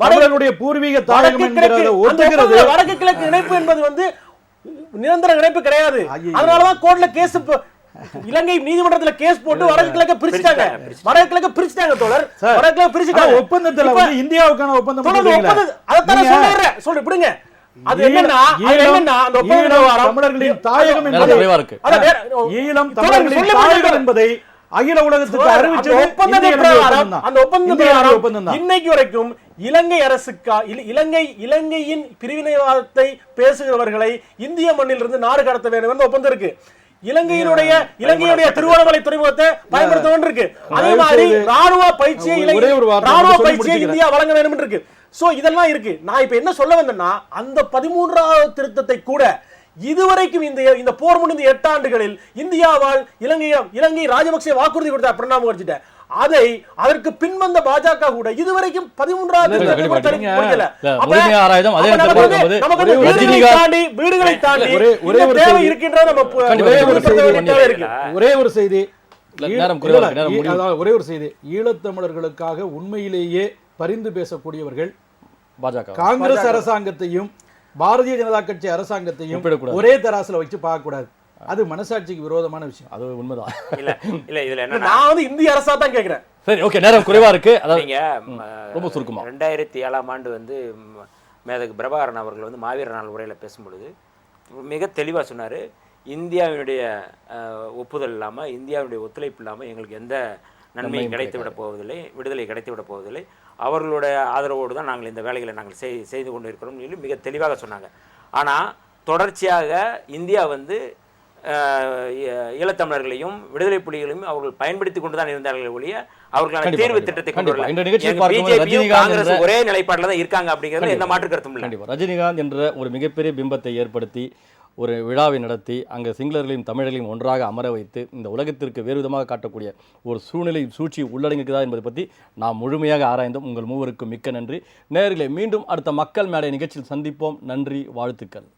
தமிழர்களுடைய பூர்வீக தாயகம் என்கிறத ஒத்துக்கிறது. வடக்கு கிழக்கு இணைப்பு என்பது வந்து நிரந்தர இணைப்பு கிடையாது. அதனாலதான் கோர்ட்ல கேஸ், இலங்கை நீதிமன்றத்துல கேஸ் போட்டு வடக்கு கிழக்க பிரிச்சுட்டாங்க. வடக்கு கிழக்க பிரிச்சுட்டாங்க தோழர். வடக்கு கிழக்க பிரிச்சுட்டாங்க. ஒப்பந்தத்துல வந்து இந்தியாவுக்கான ஒப்பந்தம் அதான் சொல்றேன். சொல்ல விடுங்க. அது என்னன்னா அந்த தமிழர்களின் தாயகம் என்பது ஈழம் தமிழர்களின் தாயகம் என்பதை அகில உலகத்துக்கு அறிவிச்சது அந்த ஒப்பந்தம். இன்னைக்கு வரைக்கும் இலங்கை அரசுக்கா இலங்கையின் பிரிவினைவாதத்தை பேசுகிறவர்களை இந்திய மண்ணிலிருந்து நாடு கடத்த வேண்டும் என்ற ஒப்பந்தம் இருக்கு. இலங்கையுடைய திருவண்ணாமலை துறைமுகத்தை பயன்படுத்த வேண்டும் இருக்கு. அதே மாதிரி ராணுவ பயிற்சியை இந்தியா வழங்க வேண்டும் என்று இருக்கு. சோ இதெல்லாம் இருக்கு. நான் இப்ப என்ன சொல்ல வந்தேன்னா, அந்த 13வது திருத்தத்தை கூட இதுவரைக்கும் இந்த போர் முடிந்த 8 ஆண்டுகளில் இந்தியாவால் இலங்கை ராஜபக்சே வாக்குறுதி கொடுத்த பிரணாப் முகர்ஜிட்ட, அதற்கு பின்வந்த பாஜக கூட இதுவரைக்கும் 13வது வீடுகளை தாண்டி ஒரே ஒரு செய்தி. ஈழத்தமிழர்களுக்காக உண்மையிலேயே பரிந்து பேசக்கூடியவர்கள் பாஜக, காங்கிரஸ் அரசாங்கத்தையும் பாரதிய ஜனதா கட்சி அரசாங்கத்தையும் ஒரே தராசுல வச்சு பார்க்க கூடாது. அது மனசாட்சிக்கு விரோதமான விஷயம். அது உண்மைதான். இல்ல இதுல என்ன, நான் வந்து இந்திய அரசா தான் கேக்குறேன். சரி, ஓகே, நேரம் குறைவா இருக்கு. அதாவது ரொம்ப சுருக்கமா 2007ஆம் ஆண்டு வந்து மேதகு பிரபாகரன் அவர்கள் வந்து மாவீர நாள் உரையில பேசும்பொழுது மிக தெளிவா சொன்னாரு, இந்தியாவினுடைய ஒப்புதல் இல்லாம, இந்தியாவுடைய ஒத்துழைப்பு இல்லாம எங்களுக்கு எந்த நன்மையும் கிடைத்து விட போவதில்லை, விடுதலை கிடைத்து விட போவதில்லை, அவர்களுடைய ஆதரவோடு தான் நாங்கள் இந்த வேலைகளை நாங்கள் செய்து கொண்டு இருக்கிறோம் சொல்லி மிக தெளிவாக சொன்னாங்க. ஆனால் தொடர்ச்சியாக இந்தியா வந்து ஈழத்தமிழர்களையும் விடுதலை புலிகளையும் அவர்கள் பயன்படுத்தி கொண்டு தான் இருந்தார்கள் ஒழிய அவர்களான தீர்வு திட்டத்தை கொண்டு வரல. காங்கிரஸ் ஒரே நிலைப்பாட்டில் தான் இருக்காங்க அப்படிங்கிறது எந்த மாற்று கருத்தும் இல்லை. ரஜினிகாந்த் என்ற ஒரு மிகப்பெரிய பிம்பத்தை ஏற்படுத்தி ஒரு விழாவை நடத்தி அங்கே சிங்களர்களையும் தமிழர்களையும் ஒன்றாக அமர வைத்து இந்த உலகத்திற்கு வேறு விதமாக காட்டக்கூடிய ஒரு சூழ்நிலை சூழ்ச்சி உள்ளடங்குகிறதா என்பதை பற்றி நாம் முழுமையாக ஆராய்ந்தோம். உங்கள் மூவருக்கும் மிக்க நன்றி. நேயர்களே, மீண்டும் அடுத்த மக்கள் மேடை நிகழ்ச்சியில் சந்திப்போம். நன்றி, வாழ்த்துக்கள்.